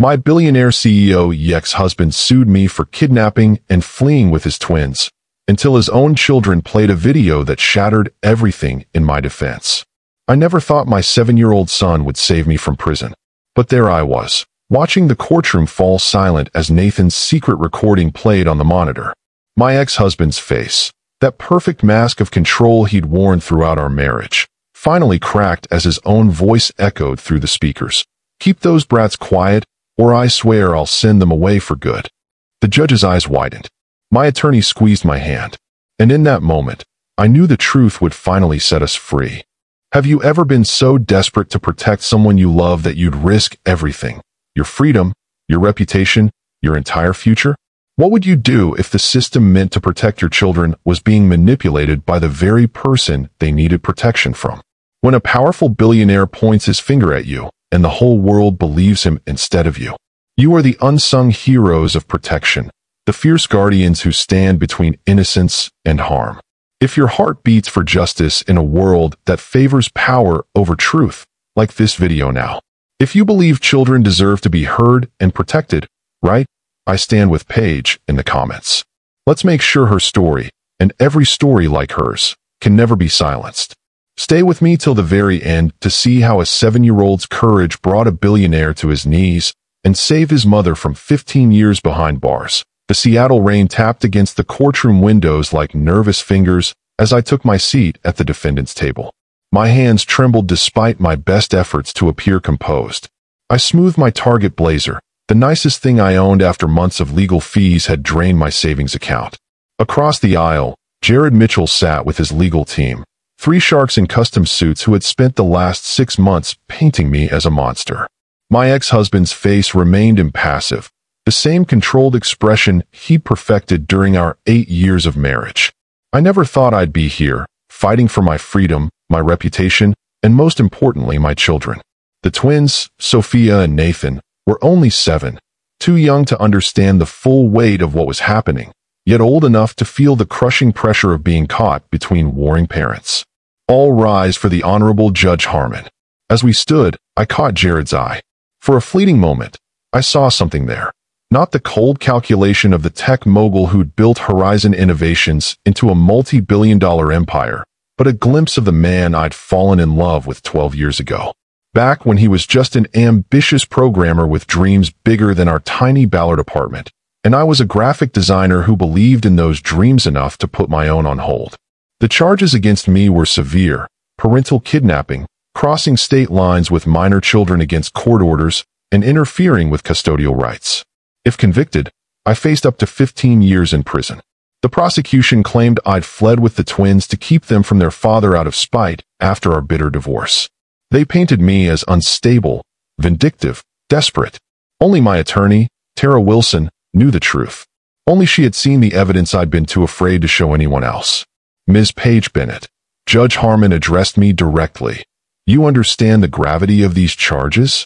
My billionaire CEO ex-husband sued me for kidnapping and fleeing with his twins, until his own children played a video that shattered everything in my defense. I never thought my 7-year-old son would save me from prison. But there I was, watching the courtroom fall silent as Nathan's secret recording played on the monitor. My ex-husband's face, that perfect mask of control he'd worn throughout our marriage, finally cracked as his own voice echoed through the speakers. "Keep those brats quiet, or I swear I'll send them away for good." The judge's eyes widened. My attorney squeezed my hand. And in that moment, I knew the truth would finally set us free. Have you ever been so desperate to protect someone you love that you'd risk everything? Your freedom, your reputation, your entire future? What would you do if the system meant to protect your children was being manipulated by the very person they needed protection from? When a powerful billionaire points his finger at you, and the whole world believes him instead of you. You are the unsung heroes of protection, the fierce guardians who stand between innocence and harm. If your heart beats for justice in a world that favors power over truth, like this video now. If you believe children deserve to be heard and protected, right? I stand with Paige in the comments. Let's make sure her story, and every story like hers, can never be silenced. Stay with me till the very end to see how a 7-year-old's courage brought a billionaire to his knees and saved his mother from 15 years behind bars. The Seattle rain tapped against the courtroom windows like nervous fingers as I took my seat at the defendant's table. My hands trembled despite my best efforts to appear composed. I smoothed my Target blazer, the nicest thing I owned after months of legal fees had drained my savings account. Across the aisle, Jared Mitchell sat with his legal team. 3 sharks in custom suits who had spent the last 6 months painting me as a monster. My ex-husband's face remained impassive, the same controlled expression he'd perfected during our 8 years of marriage. I never thought I'd be here, fighting for my freedom, my reputation, and most importantly, my children. The twins, Sophia and Nathan, were only 7, too young to understand the full weight of what was happening, yet old enough to feel the crushing pressure of being caught between warring parents. All rise for the Honorable Judge Harmon. As we stood, I caught Jared's eye. For a fleeting moment, I saw something there. Not the cold calculation of the tech mogul who'd built Horizon Innovations into a multi-billion-dollar empire, but a glimpse of the man I'd fallen in love with 12 years ago. Back when he was just an ambitious programmer with dreams bigger than our tiny Ballard apartment, and I was a graphic designer who believed in those dreams enough to put my own on hold. The charges against me were severe: parental kidnapping, crossing state lines with minor children against court orders, and interfering with custodial rights. If convicted, I faced up to 15 years in prison. The prosecution claimed I'd fled with the twins to keep them from their father out of spite after our bitter divorce. They painted me as unstable, vindictive, desperate. Only my attorney, Tara Wilson, knew the truth. Only she had seen the evidence I'd been too afraid to show anyone else. Ms. Paige Bennett, Judge Harmon addressed me directly. "You understand the gravity of these charges?"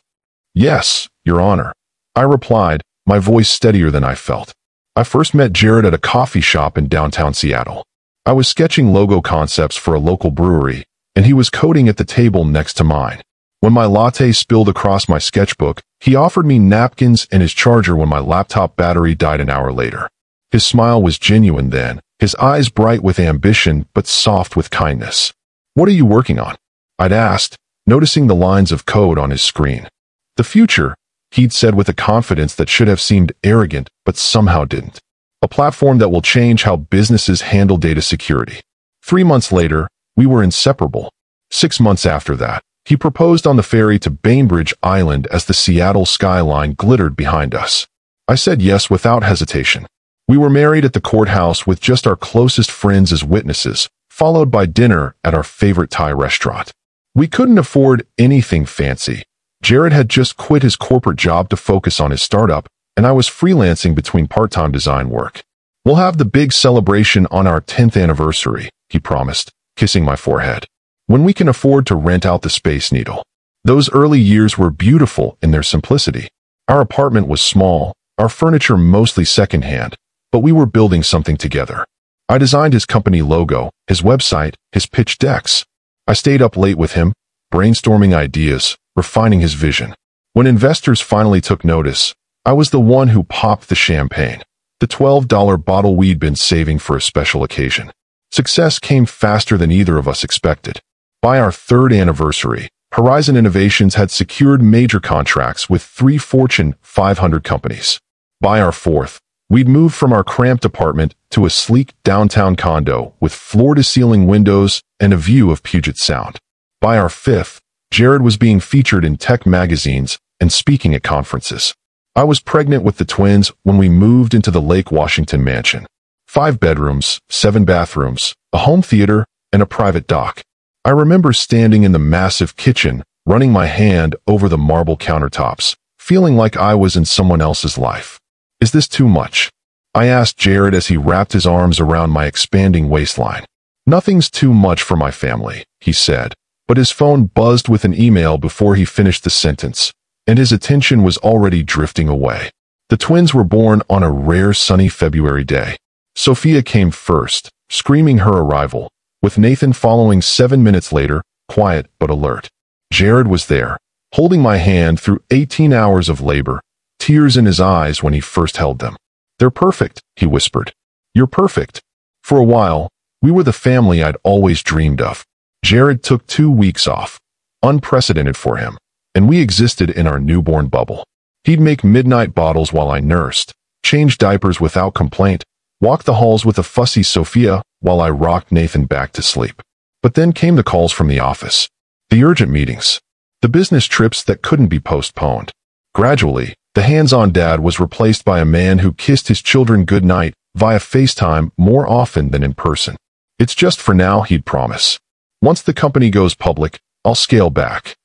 "Yes, Your Honor," I replied, my voice steadier than I felt. I first met Jared at a coffee shop in downtown Seattle. I was sketching logo concepts for a local brewery, and he was coding at the table next to mine. When my latte spilled across my sketchbook, he offered me napkins and his charger when my laptop battery died an hour later. His smile was genuine then, his eyes bright with ambition but soft with kindness. "What are you working on?" I'd asked, noticing the lines of code on his screen. "The future," he'd said with a confidence that should have seemed arrogant but somehow didn't. "A platform that will change how businesses handle data security." 3 months later, we were inseparable. 6 months after that, he proposed on the ferry to Bainbridge Island as the Seattle skyline glittered behind us. I said yes without hesitation. We were married at the courthouse with just our closest friends as witnesses, followed by dinner at our favorite Thai restaurant. We couldn't afford anything fancy. Jared had just quit his corporate job to focus on his startup, and I was freelancing between part-time design work. "We'll have the big celebration on our 10th anniversary," he promised, kissing my forehead. "When we can afford to rent out the Space Needle." Those early years were beautiful in their simplicity. Our apartment was small, our furniture mostly secondhand, but we were building something together. I designed his company logo, his website, his pitch decks. I stayed up late with him, brainstorming ideas, refining his vision. When investors finally took notice, I was the one who popped the champagne, the $12 bottle we'd been saving for a special occasion. Success came faster than either of us expected. By our third anniversary, Horizon Innovations had secured major contracts with 3 Fortune 500 companies. By our fourth, we'd moved from our cramped apartment to a sleek downtown condo with floor-to-ceiling windows and a view of Puget Sound. By our fifth, Jared was being featured in tech magazines and speaking at conferences. I was pregnant with the twins when we moved into the Lake Washington mansion. 5 bedrooms, 7 bathrooms, a home theater, and a private dock. I remember standing in the massive kitchen, running my hand over the marble countertops, feeling like I was in someone else's life. Is this too much? I asked Jared as he wrapped his arms around my expanding waistline. Nothing's too much for my family, he said, but his phone buzzed with an email before he finished the sentence, and his attention was already drifting away. The twins were born on a rare sunny February day. Sophia came first, screaming her arrival, with Nathan following 7 minutes later, quiet but alert. Jared was there, holding my hand through 18 hours of labor, tears in his eyes when he first held them. "They're perfect," he whispered. "You're perfect." For a while, we were the family I'd always dreamed of. Jared took 2 weeks off, unprecedented for him, and we existed in our newborn bubble. He'd make midnight bottles while I nursed, change diapers without complaint, walk the halls with a fussy Sophia while I rocked Nathan back to sleep. But then came the calls from the office, the urgent meetings, the business trips that couldn't be postponed. Gradually, the hands-on dad was replaced by a man who kissed his children goodnight via FaceTime more often than in person. "It's just for now," he'd promise. "Once the company goes public, I'll scale back."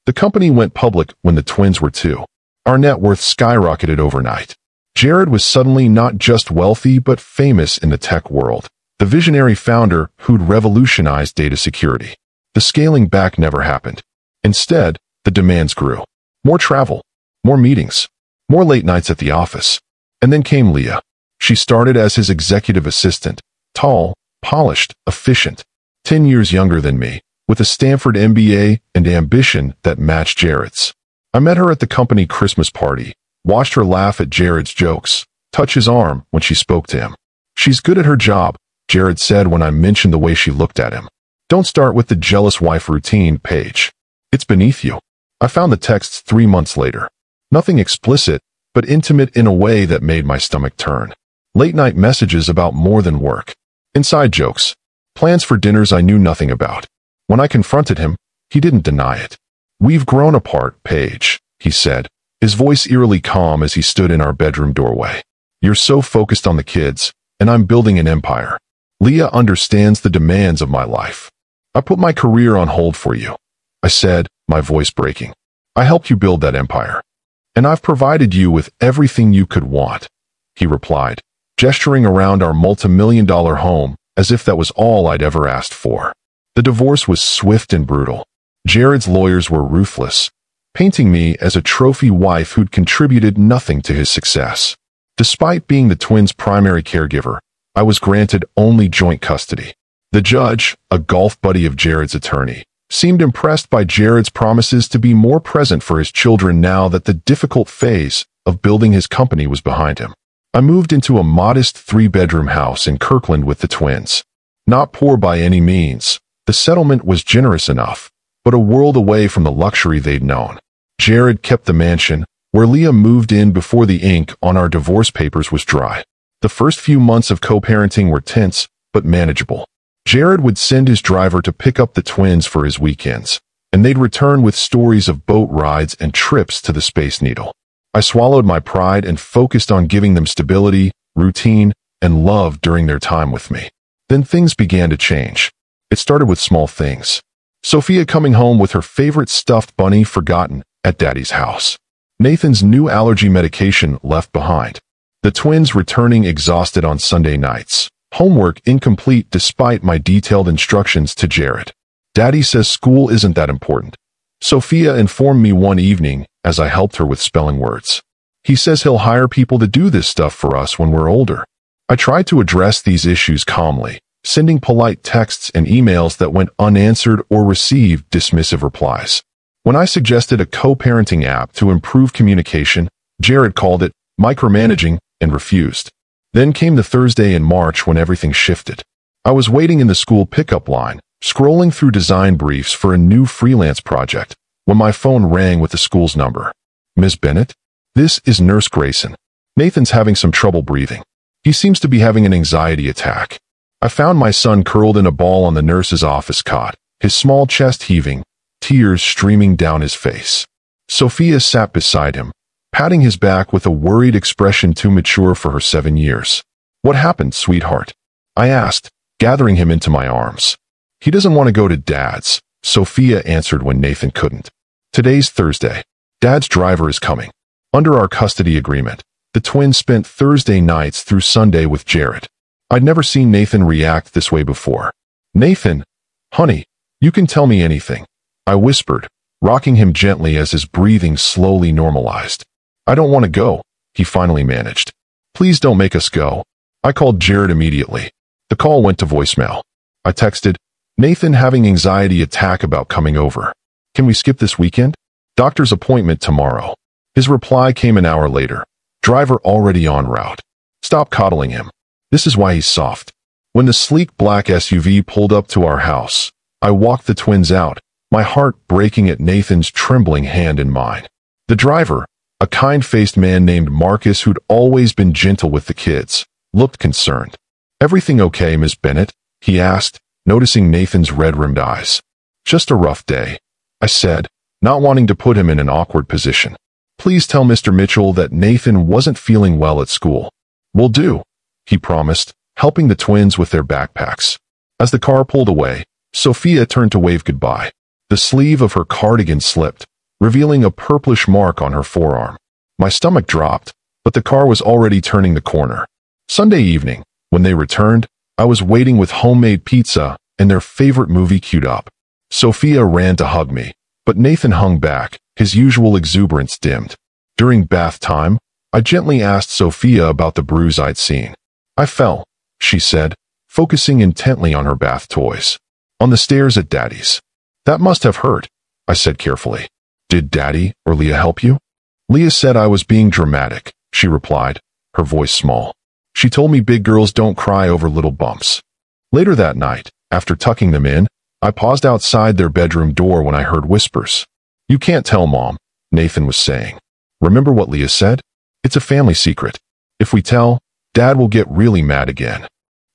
The company went public when the twins were 2. Our net worth skyrocketed overnight. Jared was suddenly not just wealthy but famous in the tech world, the visionary founder who'd revolutionized data security. The scaling back never happened. Instead, the demands grew. More travel, more meetings, more late nights at the office. And then came Leah. She started as his executive assistant, tall, polished, efficient, 10 years younger than me, with a Stanford MBA and ambition that matched Jared's. I met her at the company Christmas party, watched her laugh at Jared's jokes, touch his arm when she spoke to him. "She's good at her job," Jared said when I mentioned the way she looked at him. "Don't start with the jealous wife routine, Paige. It's beneath you." I found the texts 3 months later. Nothing explicit, but intimate in a way that made my stomach turn. Late-night messages about more than work. Inside jokes. Plans for dinners I knew nothing about. When I confronted him, he didn't deny it. "We've grown apart, Paige," he said, his voice eerily calm as he stood in our bedroom doorway. "You're so focused on the kids, and I'm building an empire. Leah understands the demands of my life. I put my career on hold for you," I said, my voice breaking. "I helped you build that empire. And I've provided you with everything you could want," he replied, gesturing around our multi-million-dollar home as if that was all I'd ever asked for. The divorce was swift and brutal. Jared's lawyers were ruthless, painting me as a trophy wife who'd contributed nothing to his success. Despite being the twins' primary caregiver, I was granted only joint custody. The judge, a golf buddy of Jared's attorney, seemed impressed by Jared's promises to be more present for his children now that the difficult phase of building his company was behind him. I moved into a modest 3-bedroom house in Kirkland with the twins. Not poor by any means, the settlement was generous enough, but a world away from the luxury they'd known. Jared kept the mansion, where Leah moved in before the ink on our divorce papers was dry. The first few months of co-parenting were tense, but manageable. Jared would send his driver to pick up the twins for his weekends, and they'd return with stories of boat rides and trips to the Space Needle. I swallowed my pride and focused on giving them stability, routine, and love during their time with me. Then things began to change. It started with small things. Sophia coming home with her favorite stuffed bunny forgotten at Daddy's house. Nathan's new allergy medication left behind. The twins returning exhausted on Sunday nights. Homework incomplete despite my detailed instructions to Jared. Daddy says school isn't that important. Sophia informed me one evening as I helped her with spelling words. He says he'll hire people to do this stuff for us when we're older. I tried to address these issues calmly, sending polite texts and emails that went unanswered or received dismissive replies. When I suggested a co-parenting app to improve communication, Jared called it micromanaging and refused. Then came the Thursday in March when everything shifted. I was waiting in the school pickup line, scrolling through design briefs for a new freelance project, when my phone rang with the school's number. Ms. Bennett? This is Nurse Grayson. Nathan's having some trouble breathing. He seems to be having an anxiety attack. I found my son curled in a ball on the nurse's office cot, his small chest heaving, tears streaming down his face. Sophia sat beside him, patting his back with a worried expression too mature for her 7 years. What happened, sweetheart? I asked, gathering him into my arms. He doesn't want to go to Dad's, Sophia answered when Nathan couldn't. Today's Thursday. Dad's driver is coming. Under our custody agreement, the twins spent Thursday nights through Sunday with Jared. I'd never seen Nathan react this way before. Nathan, honey, you can tell me anything, I whispered, rocking him gently as his breathing slowly normalized. I don't want to go, he finally managed. Please don't make us go. I called Jared immediately. The call went to voicemail. I texted, Nathan having anxiety attack about coming over. Can we skip this weekend? Doctor's appointment tomorrow. His reply came an hour later. Driver already en route. Stop coddling him. This is why he's soft. When the sleek black SUV pulled up to our house, I walked the twins out, my heart breaking at Nathan's trembling hand in mine. The driver, a kind-faced man named Marcus who'd always been gentle with the kids, looked concerned. Everything okay, Miss Bennett? He asked, noticing Nathan's red-rimmed eyes. Just a rough day, I said, not wanting to put him in an awkward position. Please tell Mr. Mitchell that Nathan wasn't feeling well at school. Will do, he promised, helping the twins with their backpacks. As the car pulled away, Sophia turned to wave goodbye. The sleeve of her cardigan slipped, revealing a purplish mark on her forearm. My stomach dropped, but the car was already turning the corner. Sunday evening, when they returned, I was waiting with homemade pizza and their favorite movie queued up. Sophia ran to hug me, but Nathan hung back, his usual exuberance dimmed. During bath time, I gently asked Sophia about the bruise I'd seen. I fell, she said, focusing intently on her bath toys. On the stairs at Daddy's. That must have hurt, I said carefully. Did Daddy or Leah help you? Leah said I was being dramatic, she replied, her voice small. She told me big girls don't cry over little bumps. Later that night, after tucking them in, I paused outside their bedroom door when I heard whispers. You can't tell Mom, Nathan was saying. Remember what Leah said? It's a family secret. If we tell, Dad will get really mad again.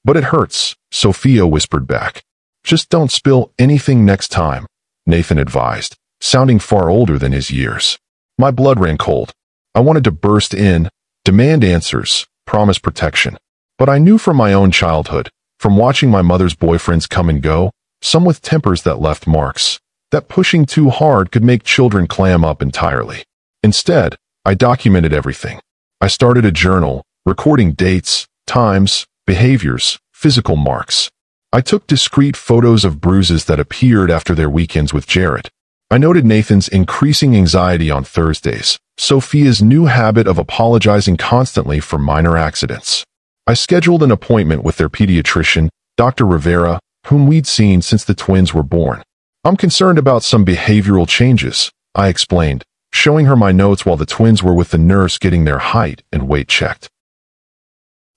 But it hurts, Sophia whispered back. Just don't spill anything next time, Nathan advised, sounding far older than his years. My blood ran cold. I wanted to burst in, demand answers, promise protection. But I knew from my own childhood, from watching my mother's boyfriends come and go, some with tempers that left marks, that pushing too hard could make children clam up entirely. Instead, I documented everything. I started a journal, recording dates, times, behaviors, physical marks. I took discreet photos of bruises that appeared after their weekends with Jared. I noted Nathan's increasing anxiety on Thursdays, Sophia's new habit of apologizing constantly for minor accidents. I scheduled an appointment with their pediatrician, Dr. Rivera, whom we'd seen since the twins were born. I'm concerned about some behavioral changes, I explained, showing her my notes while the twins were with the nurse getting their height and weight checked.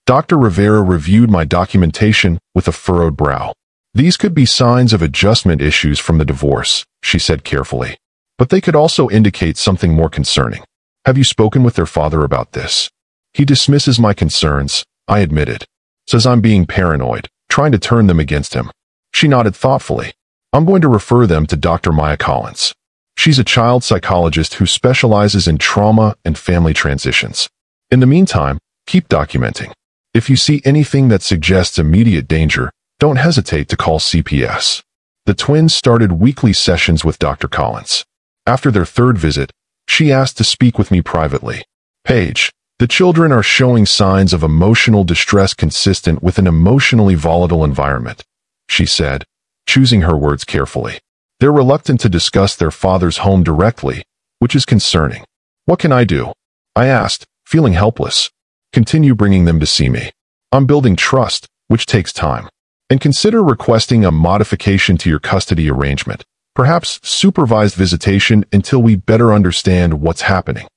Dr. Rivera reviewed my documentation with a furrowed brow. These could be signs of adjustment issues from the divorce, she said carefully. But they could also indicate something more concerning. Have you spoken with their father about this? He dismisses my concerns, I admitted. Says I'm being paranoid, trying to turn them against him. She nodded thoughtfully. I'm going to refer them to Dr. Maya Collins. She's a child psychologist who specializes in trauma and family transitions. In the meantime, keep documenting. If you see anything that suggests immediate danger, don't hesitate to call CPS. The twins started weekly sessions with Dr. Collins. After their third visit, she asked to speak with me privately. Paige, the children are showing signs of emotional distress consistent with an emotionally volatile environment, she said, choosing her words carefully. They're reluctant to discuss their father's home directly, which is concerning. What can I do? I asked, feeling helpless. Continue bringing them to see me. I'm building trust, which takes time. And consider requesting a modification to your custody arrangement, Perhaps supervised visitation until we better understand what's happening.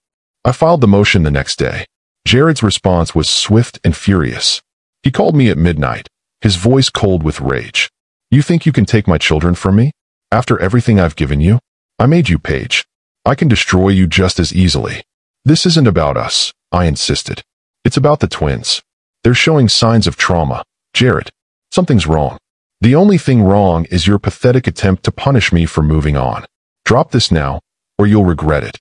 I filed the motion the next day. Jared's response was swift and furious. He called me at midnight, his voice cold with rage. You think you can take my children from me? After everything I've given you? I made you, Paige. I can destroy you just as easily. This isn't about us, I insisted. It's about the twins. They're showing signs of trauma. Jared, something's wrong. The only thing wrong is your pathetic attempt to punish me for moving on. Drop this now, or you'll regret it.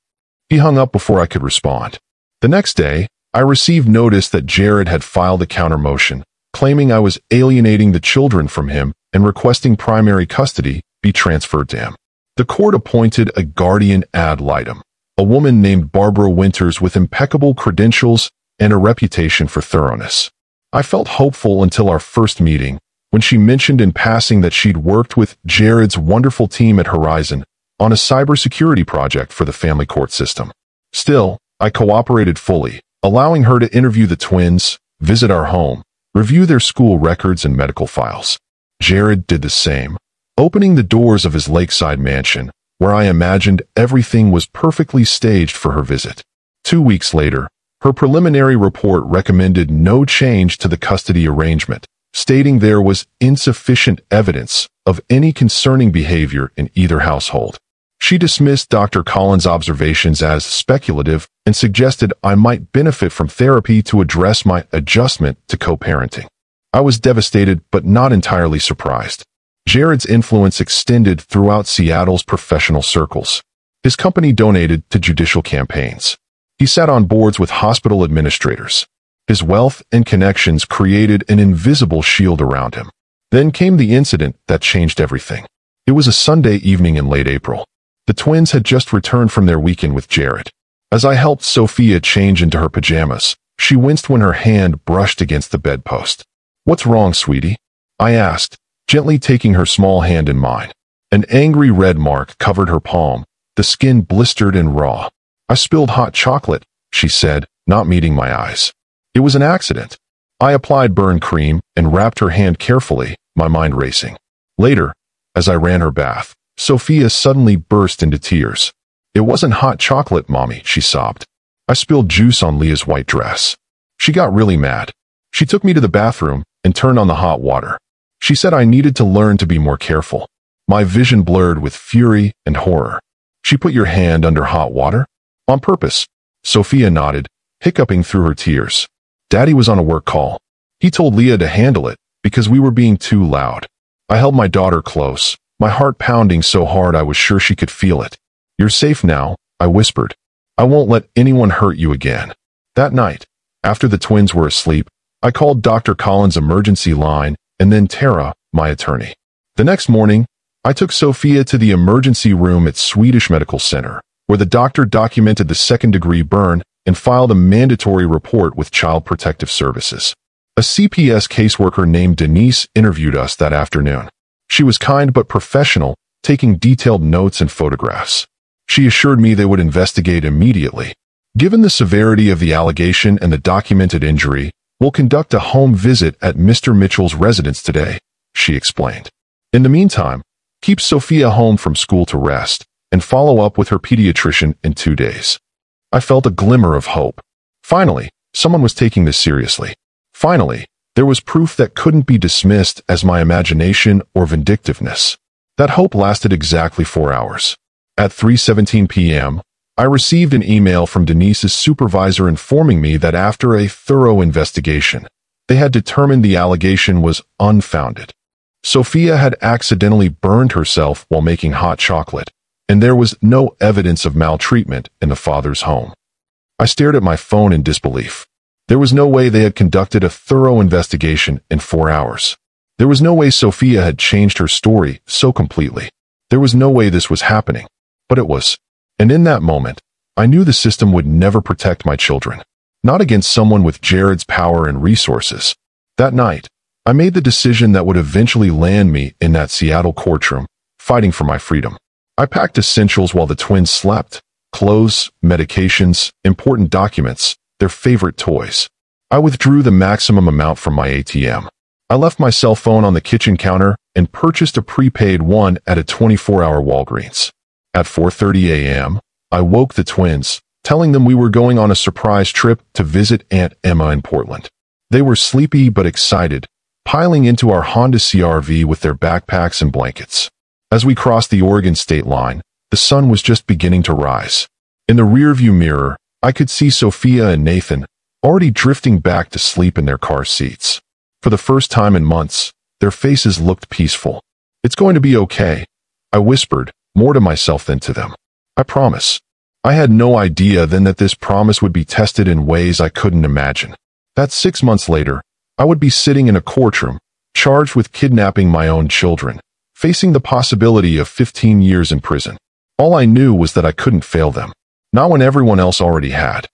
He hung up before I could respond. The next day, I received notice that Jared had filed a counter-motion, claiming I was alienating the children from him and requesting primary custody be transferred to him. The court appointed a guardian ad litem, a woman named Barbara Winters with impeccable credentials and a reputation for thoroughness. I felt hopeful until our first meeting, when she mentioned in passing that she'd worked with Jared's wonderful team at Horizon on a cybersecurity project for the family court system. Still, I cooperated fully, allowing her to interview the twins, visit our home, review their school records and medical files. Jared did the same, opening the doors of his lakeside mansion, where I imagined everything was perfectly staged for her visit. 2 weeks later, her preliminary report recommended no change to the custody arrangement, stating there was insufficient evidence of any concerning behavior in either household. She dismissed Dr. Collins' observations as speculative and suggested I might benefit from therapy to address my adjustment to co-parenting. I was devastated but not entirely surprised. Jared's influence extended throughout Seattle's professional circles. His company donated to judicial campaigns. He sat on boards with hospital administrators. His wealth and connections created an invisible shield around him. Then came the incident that changed everything. It was a Sunday evening in late April. The twins had just returned from their weekend with Jared. As I helped Sophia change into her pajamas, she winced when her hand brushed against the bedpost. "What's wrong, sweetie?" I asked, gently taking her small hand in mine. An angry red mark covered her palm, the skin blistered and raw. "I spilled hot chocolate," she said, not meeting my eyes. "It was an accident." I applied burn cream and wrapped her hand carefully, my mind racing. Later, as I ran her bath, Sophia suddenly burst into tears. "It wasn't hot chocolate, Mommy," she sobbed. "I spilled juice on Leah's white dress." She got really mad. She took me to the bathroom and turned on the hot water. She said I needed to learn to be more careful. My vision blurred with fury and horror. "She put your hand under hot water?" "On purpose." Sophia nodded, hiccuping through her tears. "Daddy was on a work call. He told Leah to handle it because we were being too loud." I held my daughter close, my heart pounding so hard I was sure she could feel it. "You're safe now," I whispered. "I won't let anyone hurt you again." That night, after the twins were asleep, I called Dr. Collins' emergency line and then Tara, my attorney. The next morning, I took Sophia to the emergency room at Swedish Medical Center, where the doctor documented the second-degree burn and filed a mandatory report with Child Protective Services. A CPS caseworker named Denise interviewed us that afternoon. She was kind but professional, taking detailed notes and photographs. She assured me they would investigate immediately. "Given the severity of the allegation and the documented injury, we'll conduct a home visit at Mr. Mitchell's residence today," she explained. "In the meantime, keep Sophia home from school to rest and follow up with her pediatrician in 2 days." I felt a glimmer of hope. Finally, someone was taking this seriously. Finally, there was proof that couldn't be dismissed as my imagination or vindictiveness. That hope lasted exactly 4 hours. At 3:17 p.m., I received an email from Denise's supervisor informing me that after a thorough investigation, they had determined the allegation was unfounded. Sophia had accidentally burned herself while making hot chocolate, and there was no evidence of maltreatment in the father's home. I stared at my phone in disbelief. There was no way they had conducted a thorough investigation in 4 hours. There was no way Sophia had changed her story so completely. There was no way this was happening. But it was. And in that moment, I knew the system would never protect my children. Not against someone with Jared's power and resources. That night, I made the decision that would eventually land me in that Seattle courtroom, fighting for my freedom. I packed essentials while the twins slept. Clothes, medications, important documents, their favorite toys. I withdrew the maximum amount from my ATM. I left my cell phone on the kitchen counter and purchased a prepaid one at a 24-hour Walgreens. At 4:30 a.m., I woke the twins, telling them we were going on a surprise trip to visit Aunt Emma in Portland. They were sleepy but excited, piling into our Honda CR-V with their backpacks and blankets. As we crossed the Oregon state line, the sun was just beginning to rise. In the rearview mirror, I could see Sophia and Nathan already drifting back to sleep in their car seats. For the first time in months, their faces looked peaceful. "It's going to be okay," I whispered, more to myself than to them. "I promise." I had no idea then that this promise would be tested in ways I couldn't imagine. That 6 months later, I would be sitting in a courtroom, charged with kidnapping my own children, facing the possibility of 15 years in prison. All I knew was that I couldn't fail them, not when everyone else already had.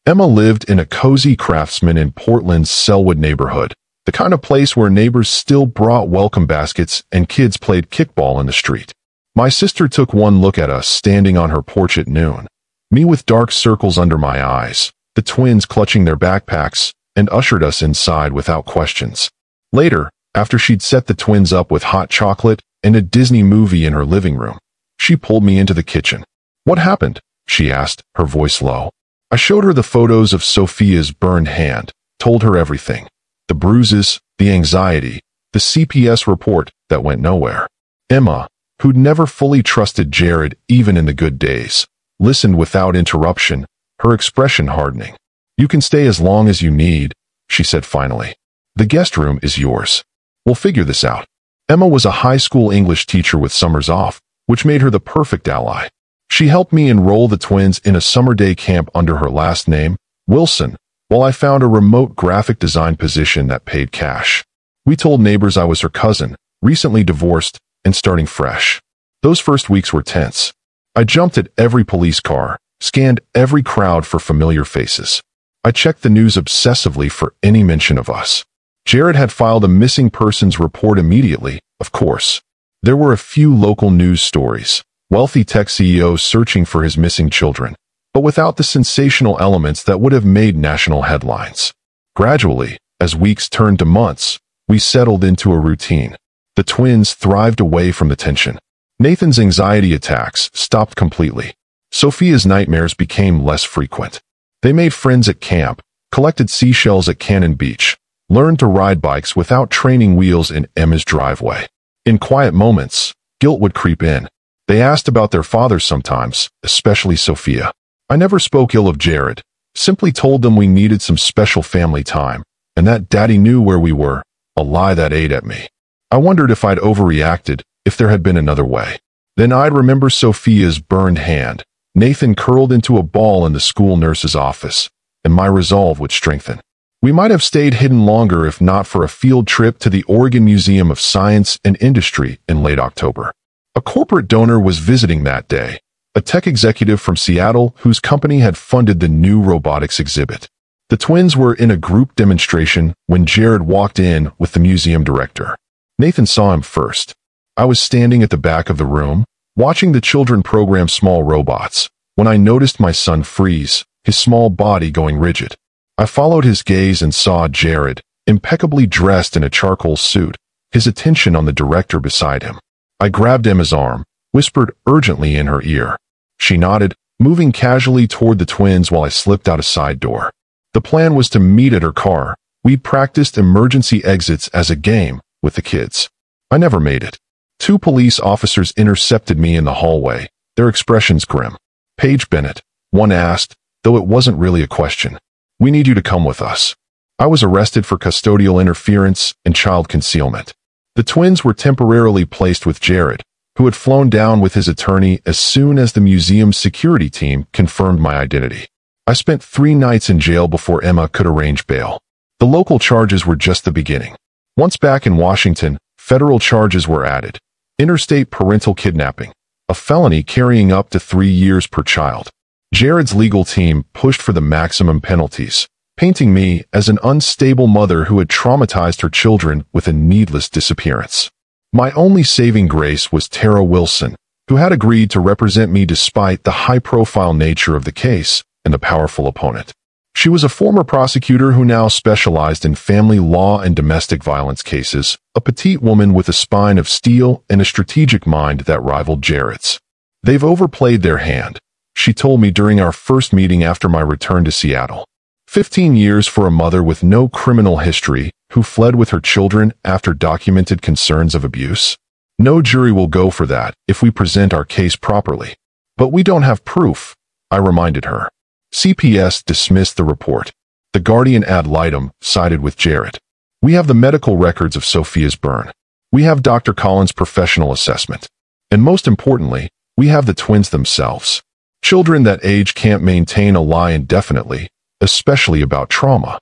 Emma lived in a cozy Craftsman in Portland's Selwood neighborhood, the kind of place where neighbors still brought welcome baskets and kids played kickball in the street. My sister took one look at us standing on her porch at noon, me with dark circles under my eyes, the twins clutching their backpacks, and ushered us inside without questions. Later, after she'd set the twins up with hot chocolate and a Disney movie in her living room, she pulled me into the kitchen. "What happened?" she asked, her voice low. I showed her the photos of Sophia's burned hand, told her everything. The bruises, the anxiety, the CPS report that went nowhere. Emma, who'd never fully trusted Jared even in the good days, listened without interruption, her expression hardening. "You can stay as long as you need," she said finally. "The guest room is yours. We'll figure this out." Emma was a high school English teacher with summers off, which made her the perfect ally. She helped me enroll the twins in a summer day camp under her last name, Wilson, while I found a remote graphic design position that paid cash. We told neighbors I was her cousin, recently divorced, and starting fresh. Those first weeks were tense. I jumped at every police car, scanned every crowd for familiar faces. I checked the news obsessively for any mention of us. Jared had filed a missing persons report immediately, of course. There were a few local news stories, wealthy tech CEOs searching for his missing children, but without the sensational elements that would have made national headlines. Gradually, as weeks turned to months, we settled into a routine. The twins thrived away from the tension. Nathan's anxiety attacks stopped completely. Sophia's nightmares became less frequent. They made friends at camp, collected seashells at Cannon Beach, learned to ride bikes without training wheels in Emma's driveway. In quiet moments, guilt would creep in. They asked about their father sometimes, especially Sophia. I never spoke ill of Jared, simply told them we needed some special family time, and that Daddy knew where we were, a lie that ate at me. I wondered if I'd overreacted, if there had been another way. Then I'd remember Sophia's burned hand, Nathan curled into a ball in the school nurse's office, and my resolve would strengthen. We might have stayed hidden longer if not for a field trip to the Oregon Museum of Science and Industry in late October. A corporate donor was visiting that day, a tech executive from Seattle whose company had funded the new robotics exhibit. The twins were in a group demonstration when Jared walked in with the museum director. Nathan saw him first. I was standing at the back of the room, watching the children program small robots, when I noticed my son freeze, his small body going rigid. I followed his gaze and saw Jared, impeccably dressed in a charcoal suit, his attention on the director beside him. I grabbed Emma's arm, whispered urgently in her ear. She nodded, moving casually toward the twins while I slipped out a side door. The plan was to meet at her car. We practiced emergency exits as a game with the kids. I never made it. 2 police officers intercepted me in the hallway, their expressions grim. "Paige Bennett," one asked, though it wasn't really a question. "We need you to come with us." I was arrested for custodial interference and child concealment. The twins were temporarily placed with Jared, who had flown down with his attorney as soon as the museum's security team confirmed my identity. I spent 3 nights in jail before Emma could arrange bail. The local charges were just the beginning. Once back in Washington, federal charges were added. Interstate parental kidnapping, a felony carrying up to 3 years per child. Jared's legal team pushed for the maximum penalties, painting me as an unstable mother who had traumatized her children with a needless disappearance. My only saving grace was Tara Wilson, who had agreed to represent me despite the high-profile nature of the case and the powerful opponent. She was a former prosecutor who now specialized in family law and domestic violence cases, a petite woman with a spine of steel and a strategic mind that rivaled Jared's. "They've overplayed their hand," she told me during our first meeting after my return to Seattle. 15 years for a mother with no criminal history who fled with her children after documented concerns of abuse? "No jury will go for that if we present our case properly." "But we don't have proof," I reminded her. CPS dismissed the report. The Guardian ad litem sided with Jared. "We have the medical records of Sophia's burn. We have Dr. Collins' professional assessment. And most importantly, we have the twins themselves. Children that age can't maintain a lie indefinitely, especially about trauma."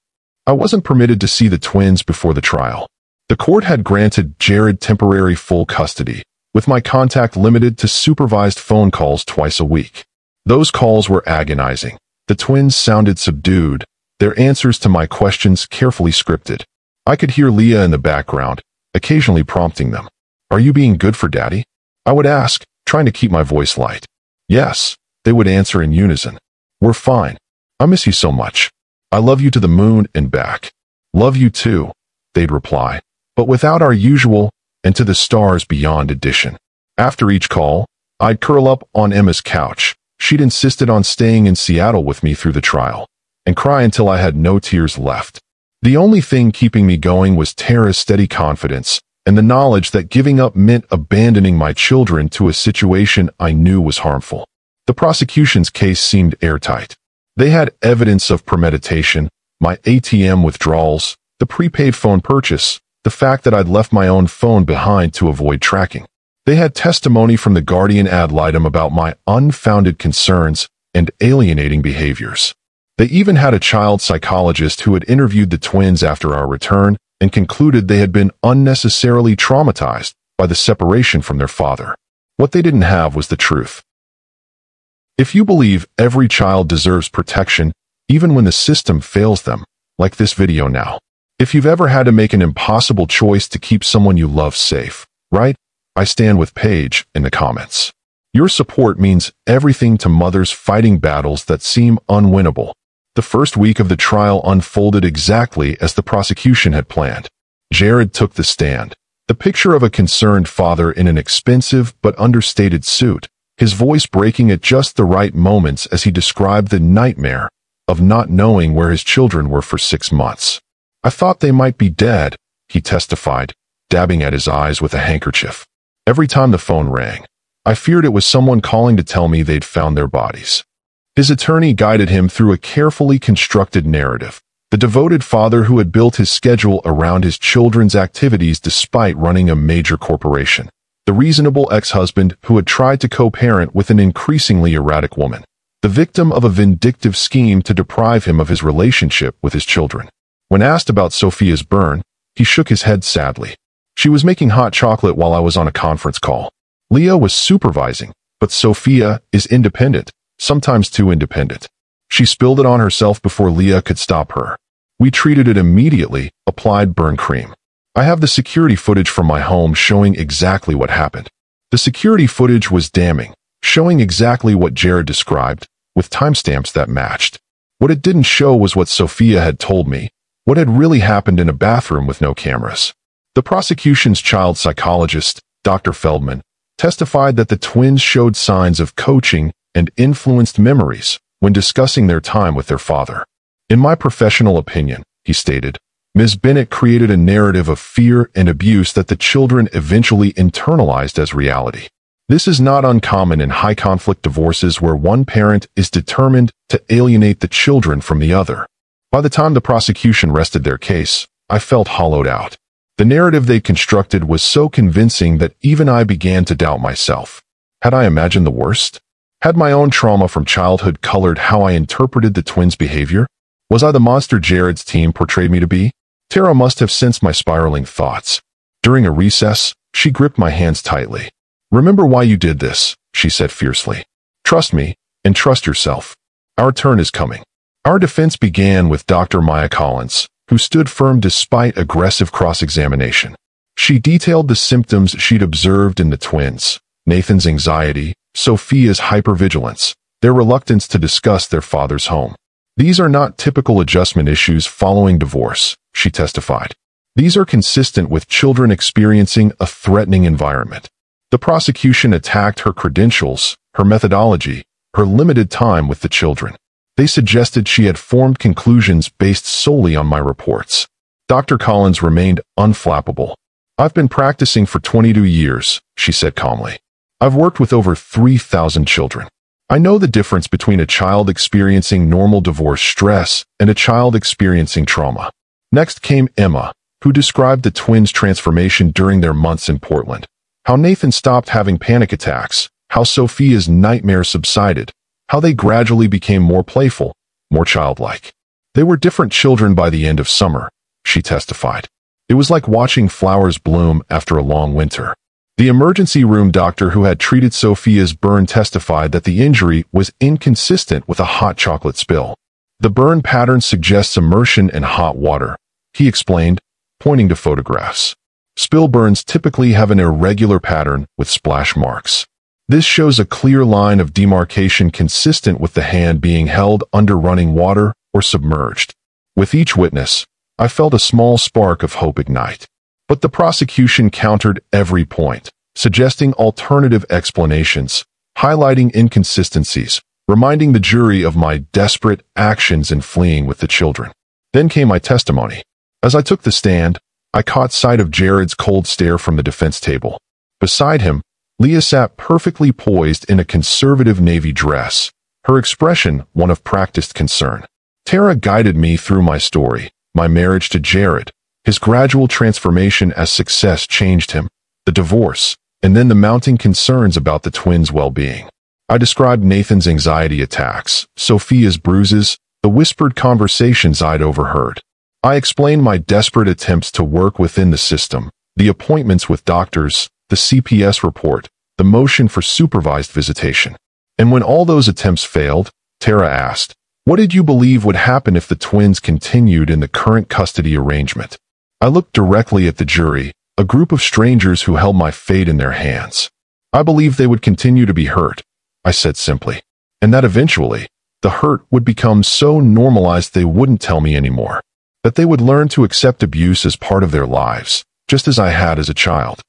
I wasn't permitted to see the twins before the trial. The court had granted Jared temporary full custody, with my contact limited to supervised phone calls twice a week. Those calls were agonizing. The twins sounded subdued, their answers to my questions carefully scripted. I could hear Leah in the background, occasionally prompting them. "Are you being good for Daddy?" I would ask, trying to keep my voice light. "Yes," they would answer in unison. "We're fine. I miss you so much. I love you to the moon and back." "Love you too," they'd reply, but without our usual "and to the stars beyond" addition. After each call, I'd curl up on Emma's couch. She'd insisted on staying in Seattle with me through the trial, and cry until I had no tears left. The only thing keeping me going was Tara's steady confidence, and the knowledge that giving up meant abandoning my children to a situation I knew was harmful. The prosecution's case seemed airtight. They had evidence of premeditation, my ATM withdrawals, the prepaid phone purchase, the fact that I'd left my own phone behind to avoid tracking. They had testimony from the Guardian ad litem about my unfounded concerns and alienating behaviors. They even had a child psychologist who had interviewed the twins after our return and concluded they had been unnecessarily traumatized by the separation from their father. What they didn't have was the truth. If you believe every child deserves protection, even when the system fails them, like this video now. If you've ever had to make an impossible choice to keep someone you love safe, right? I stand with Paige in the comments. Your support means everything to mothers fighting battles that seem unwinnable. The first week of the trial unfolded exactly as the prosecution had planned. Jared took the stand, the picture of a concerned father in an expensive but understated suit, his voice breaking at just the right moments as he described the nightmare of not knowing where his children were for 6 months. "I thought they might be dead," he testified, dabbing at his eyes with a handkerchief. "Every time the phone rang, I feared it was someone calling to tell me they'd found their bodies." His attorney guided him through a carefully constructed narrative, the devoted father who had built his schedule around his children's activities despite running a major corporation, the reasonable ex-husband who had tried to co-parent with an increasingly erratic woman, the victim of a vindictive scheme to deprive him of his relationship with his children. When asked about Sophia's burn, he shook his head sadly. "She was making hot chocolate while I was on a conference call. Leah was supervising, but Sophia is independent, sometimes too independent. She spilled it on herself before Leah could stop her. We treated it immediately, applied burn cream. I have the security footage from my home showing exactly what happened." The security footage was damning, showing exactly what Jared described, with timestamps that matched. What it didn't show was what Sophia had told me, what had really happened in a bathroom with no cameras. The prosecution's child psychologist, Dr. Feldman, testified that the twins showed signs of coaching and influenced memories when discussing their time with their father. "In my professional opinion," he stated, "Ms. Bennett created a narrative of fear and abuse that the children eventually internalized as reality. This is not uncommon in high-conflict divorces where one parent is determined to alienate the children from the other." By the time the prosecution rested their case, I felt hollowed out. The narrative they constructed was so convincing that even I began to doubt myself. Had I imagined the worst? Had my own trauma from childhood colored how I interpreted the twins' behavior? Was I the monster Jared's team portrayed me to be? Tara must have sensed my spiraling thoughts. During a recess, she gripped my hands tightly. "Remember why you did this," she said fiercely. "Trust me, and trust yourself. Our turn is coming." Our defense began with Dr. Maya Collins, who stood firm despite aggressive cross-examination. She detailed the symptoms she'd observed in the twins: Nathan's anxiety, Sophia's hypervigilance, their reluctance to discuss their father's home. These are not typical adjustment issues following divorce, she testified. These are consistent with children experiencing a threatening environment. The prosecution attacked her credentials, her methodology, her limited time with the children. They suggested she had formed conclusions based solely on my reports. Dr. Collins remained unflappable. I've been practicing for 22 years, she said calmly. I've worked with over 3,000 children. I know the difference between a child experiencing normal divorce stress and a child experiencing trauma. Next came Emma, who described the twins' transformation during their months in Portland. How Nathan stopped having panic attacks, how Sophia's nightmares subsided, how they gradually became more playful, more childlike. They were different children by the end of summer, she testified. It was like watching flowers bloom after a long winter. The emergency room doctor who had treated Sophia's burn testified that the injury was inconsistent with a hot chocolate spill. The burn pattern suggests immersion in hot water, he explained, pointing to photographs. Spill burns typically have an irregular pattern with splash marks. This shows a clear line of demarcation consistent with the hand being held under running water or submerged. With each witness, I felt a small spark of hope ignite. But the prosecution countered every point, suggesting alternative explanations, highlighting inconsistencies, reminding the jury of my desperate actions in fleeing with the children. Then came my testimony. As I took the stand, I caught sight of Jared's cold stare from the defense table. Beside him, Leah sat perfectly poised in a conservative navy dress, her expression one of practiced concern. Tara guided me through my story, my marriage to Jared, his gradual transformation as success changed him, the divorce, and then the mounting concerns about the twins' well-being. I described Nathan's anxiety attacks, Sophia's bruises, the whispered conversations I'd overheard. I explained my desperate attempts to work within the system, the appointments with doctors, the CPS report, the motion for supervised visitation. And when all those attempts failed, Tara asked, "What did you believe would happen if the twins continued in the current custody arrangement?" I looked directly at the jury, a group of strangers who held my fate in their hands. I believed they would continue to be hurt, I said simply, and that eventually, the hurt would become so normalized they wouldn't tell me anymore, that they would learn to accept abuse as part of their lives, just as I had as a child.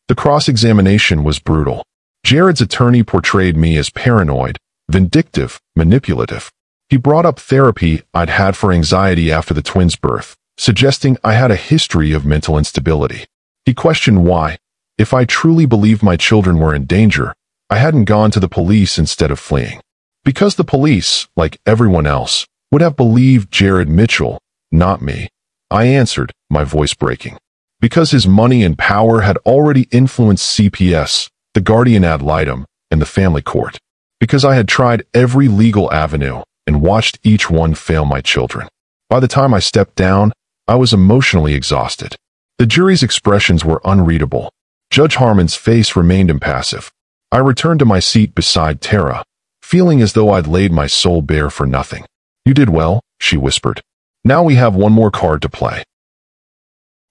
The cross-examination was brutal. Jared's attorney portrayed me as paranoid, vindictive, manipulative. He brought up therapy I'd had for anxiety after the twins' birth, suggesting I had a history of mental instability. He questioned why, if I truly believed my children were in danger, I hadn't gone to the police instead of fleeing. Because the police, like everyone else, would have believed Jared Mitchell, not me. I answered, my voice breaking. Because his money and power had already influenced CPS, the guardian ad litem, and the family court. Because I had tried every legal avenue and watched each one fail my children. By the time I stepped down, I was emotionally exhausted. The jury's expressions were unreadable. Judge Harmon's face remained impassive. I returned to my seat beside Tara, feeling as though I'd laid my soul bare for nothing. "You did well," she whispered. "Now we have one more card to play."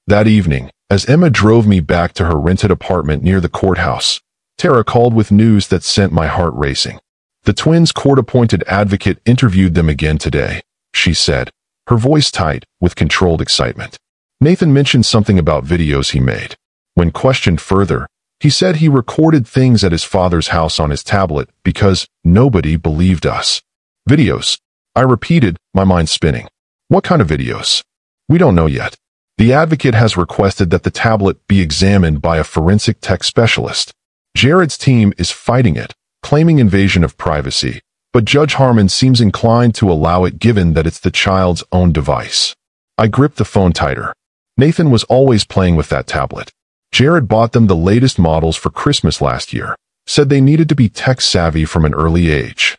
That evening, as Emma drove me back to her rented apartment near the courthouse, Tara called with news that sent my heart racing. The twins' court-appointed advocate interviewed them again today, she said, her voice tight with controlled excitement. Nathan mentioned something about videos he made. When questioned further, he said he recorded things at his father's house on his tablet because nobody believed us. Videos, I repeated, my mind spinning. What kind of videos? We don't know yet. The advocate has requested that the tablet be examined by a forensic tech specialist. Jared's team is fighting it, claiming invasion of privacy, but Judge Harmon seems inclined to allow it given that it's the child's own device. I gripped the phone tighter. Nathan was always playing with that tablet. Jared bought them the latest models for Christmas last year, said they needed to be tech-savvy from an early age.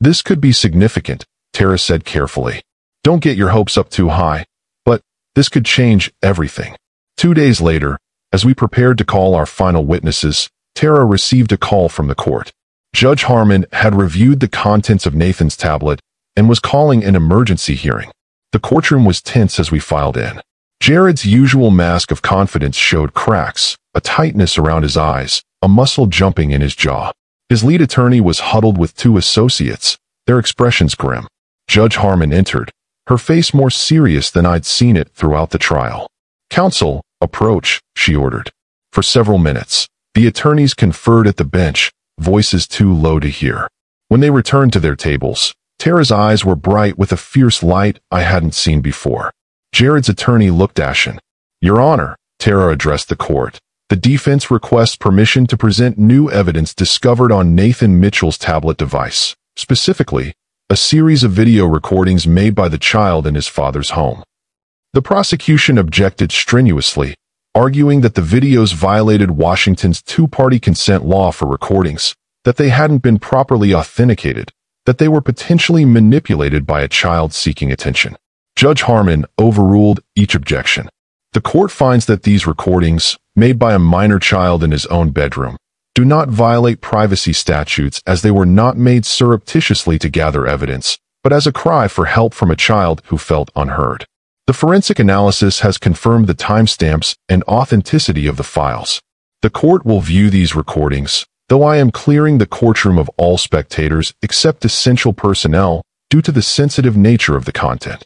This could be significant, Tara said carefully. Don't get your hopes up too high, but this could change everything. 2 days later, as we prepared to call our final witnesses, Tara received a call from the court. Judge Harmon had reviewed the contents of Nathan's tablet and was calling an emergency hearing. The courtroom was tense as we filed in. Jared's usual mask of confidence showed cracks, a tightness around his eyes, a muscle jumping in his jaw. His lead attorney was huddled with 2 associates, their expressions grim. Judge Harmon entered, her face more serious than I'd seen it throughout the trial. "Counsel, approach," she ordered. For several minutes, the attorneys conferred at the bench, voices too low to hear. When they returned to their tables, Tara's eyes were bright with a fierce light I hadn't seen before. Jared's attorney looked ashen. "Your Honor," Tara addressed the court, "the defense requests permission to present new evidence discovered on Nathan Mitchell's tablet device, specifically, a series of video recordings made by the child in his father's home." The prosecution objected strenuously, arguing that the videos violated Washington's two-party consent law for recordings, that they hadn't been properly authenticated, that they were potentially manipulated by a child seeking attention. Judge Harmon overruled each objection. The court finds that these recordings, made by a minor child in his own bedroom, do not violate privacy statutes as they were not made surreptitiously to gather evidence, but as a cry for help from a child who felt unheard. The forensic analysis has confirmed the timestamps and authenticity of the files. The court will view these recordings, though I am clearing the courtroom of all spectators except essential personnel due to the sensitive nature of the content.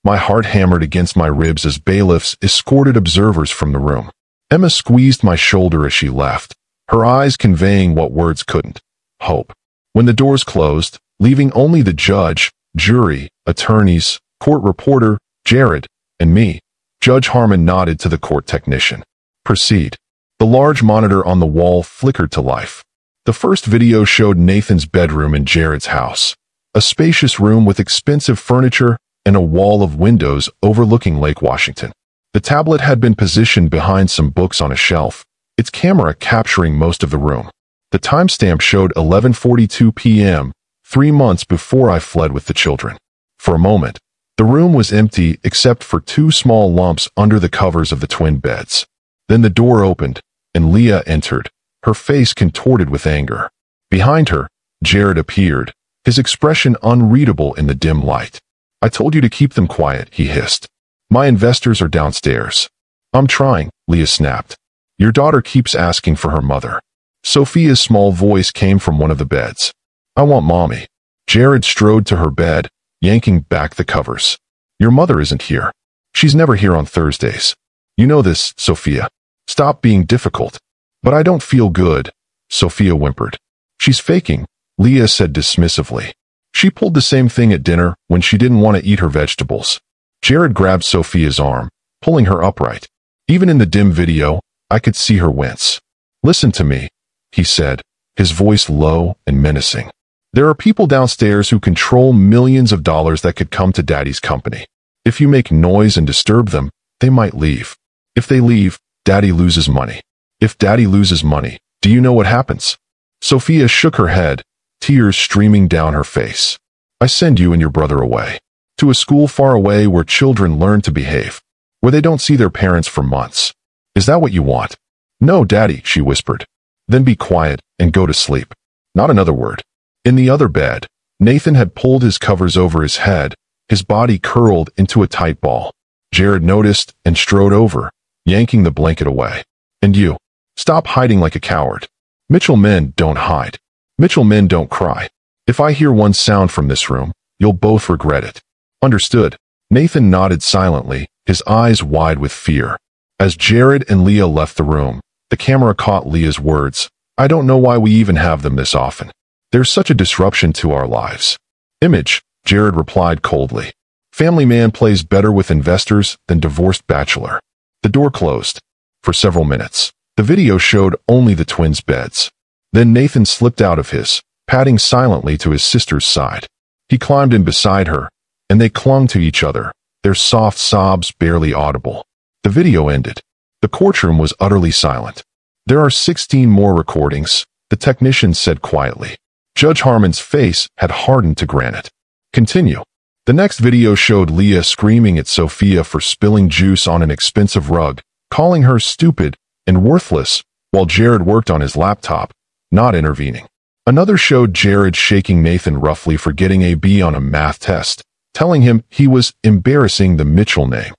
My heart hammered against my ribs as bailiffs escorted observers from the room. Emma squeezed my shoulder as she left, her eyes conveying what words couldn't: hope. When the doors closed, leaving only the judge, jury, attorneys, court reporter, Jared, and me, Judge Harmon nodded to the court technician. "Proceed." The large monitor on the wall flickered to life. The first video showed Nathan's bedroom in Jared's house, a spacious room with expensive furniture and a wall of windows overlooking Lake Washington. The tablet had been positioned behind some books on a shelf, its camera capturing most of the room. The timestamp showed 11:42 p.m., 3 months before I fled with the children. For a moment, the room was empty except for 2 small lumps under the covers of the twin beds. Then the door opened, and Leah entered, her face contorted with anger. Behind her, Jared appeared, his expression unreadable in the dim light. "I told you to keep them quiet," he hissed. "My investors are downstairs." "I'm trying," Leah snapped. "Your daughter keeps asking for her mother." Sophia's small voice came from one of the beds. "I want mommy." Jared strode to her bed, yanking back the covers. "Your mother isn't here. She's never here on Thursdays. You know this, Sophia. Stop being difficult." "But I don't feel good," Sophia whimpered. "She's faking," Leah said dismissively. "She pulled the same thing at dinner when she didn't want to eat her vegetables." Jared grabbed Sophia's arm, pulling her upright. Even in the dim video, I could see her wince. "Listen to me," he said, his voice low and menacing. "There are people downstairs who control millions of dollars that could come to Daddy's company. If you make noise and disturb them, they might leave. If they leave, Daddy loses money. If Daddy loses money, do you know what happens?" Sophia shook her head, tears streaming down her face. "I send you and your brother away. To a school far away where children learn to behave. Where they don't see their parents for months. Is that what you want?" "No, Daddy," she whispered. "Then be quiet and go to sleep. Not another word." In the other bed, Nathan had pulled his covers over his head, his body curled into a tight ball. Jared noticed and strode over, yanking the blanket away. "And you, stop hiding like a coward. Mitchell men don't hide. Mitchell men don't cry. If I hear one sound from this room, you'll both regret it." "Understood." Nathan nodded silently, his eyes wide with fear. As Jared and Leah left the room, the camera caught Leah's words. "I don't know why we even have them this often. There's such a disruption to our lives." "Image," Jared replied coldly. "Family man plays better with investors than divorced bachelor." The door closed. For several minutes, the video showed only the twins' beds. Then Nathan slipped out of his, padding silently to his sister's side. He climbed in beside her, and they clung to each other, their soft sobs barely audible. The video ended. The courtroom was utterly silent. "There are 16 more recordings," the technician said quietly. Judge Harmon's face had hardened to granite. "Continue." The next video showed Leah screaming at Sophia for spilling juice on an expensive rug, calling her stupid and worthless, while Jared worked on his laptop, not intervening. Another showed Jared shaking Nathan roughly for getting a B on a math test, telling him he was embarrassing the Mitchell name.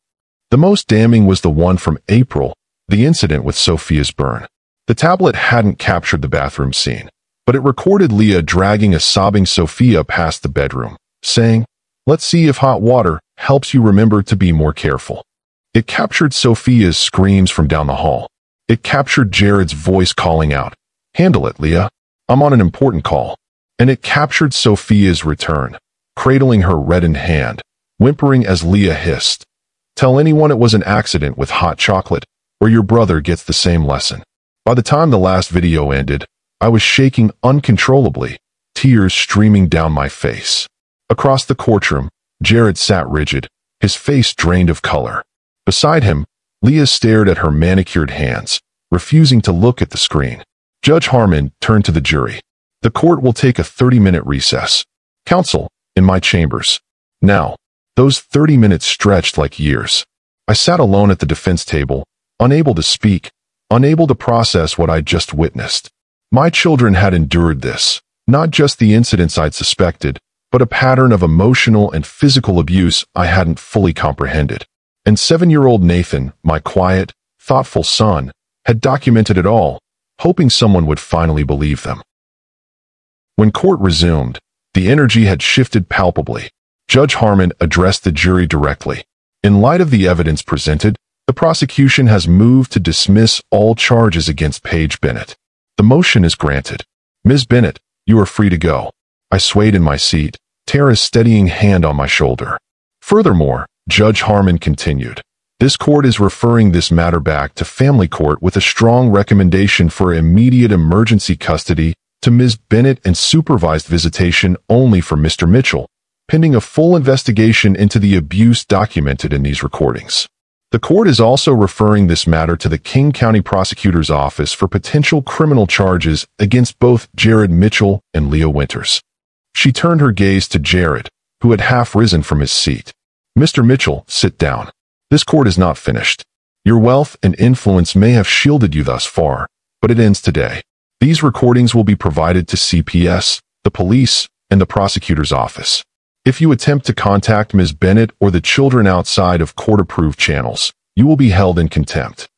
The most damning was the one from April, the incident with Sophia's burn. The tablet hadn't captured the bathroom scene, but it recorded Leah dragging a sobbing Sophia past the bedroom, saying, Let's see if hot water helps you remember to be more careful. It captured Sophia's screams from down the hall. It captured Jared's voice calling out, "Handle it, Leah. I'm on an important call." And it captured Sophia's return, cradling her reddened hand, whimpering as Leah hissed, "Tell anyone it was an accident with hot chocolate, or your brother gets the same lesson." By the time the last video ended, I was shaking uncontrollably, tears streaming down my face. Across the courtroom, Jared sat rigid, his face drained of color. Beside him, Leah stared at her manicured hands, refusing to look at the screen. Judge Harmon turned to the jury. "The court will take a 30-minute recess. Counsel, in my chambers." Now, those 30 minutes stretched like years. I sat alone at the defense table, unable to speak, unable to process what I'd just witnessed. My children had endured this, not just the incidents I'd suspected, but a pattern of emotional and physical abuse I hadn't fully comprehended. And 7-year-old Nathan, my quiet, thoughtful son, had documented it all, hoping someone would finally believe them. When court resumed, the energy had shifted palpably. Judge Harmon addressed the jury directly. "In light of the evidence presented, the prosecution has moved to dismiss all charges against Paige Bennett. The motion is granted. Ms. Bennett, you are free to go." I swayed in my seat, Tara's steadying hand on my shoulder. Furthermore, Judge Harmon continued, "This court is referring this matter back to family court with a strong recommendation for immediate emergency custody to Ms. Bennett and supervised visitation only for Mr. Mitchell, pending a full investigation into the abuse documented in these recordings. The court is also referring this matter to the King County Prosecutor's Office for potential criminal charges against both Jared Mitchell and Leah Winters." She turned her gaze to Jared, who had half risen from his seat. "Mr. Mitchell, sit down. This court is not finished. Your wealth and influence may have shielded you thus far, but it ends today. These recordings will be provided to CPS, the police, and the prosecutor's office. If you attempt to contact Ms. Bennett or the children outside of court-approved channels, you will be held in contempt."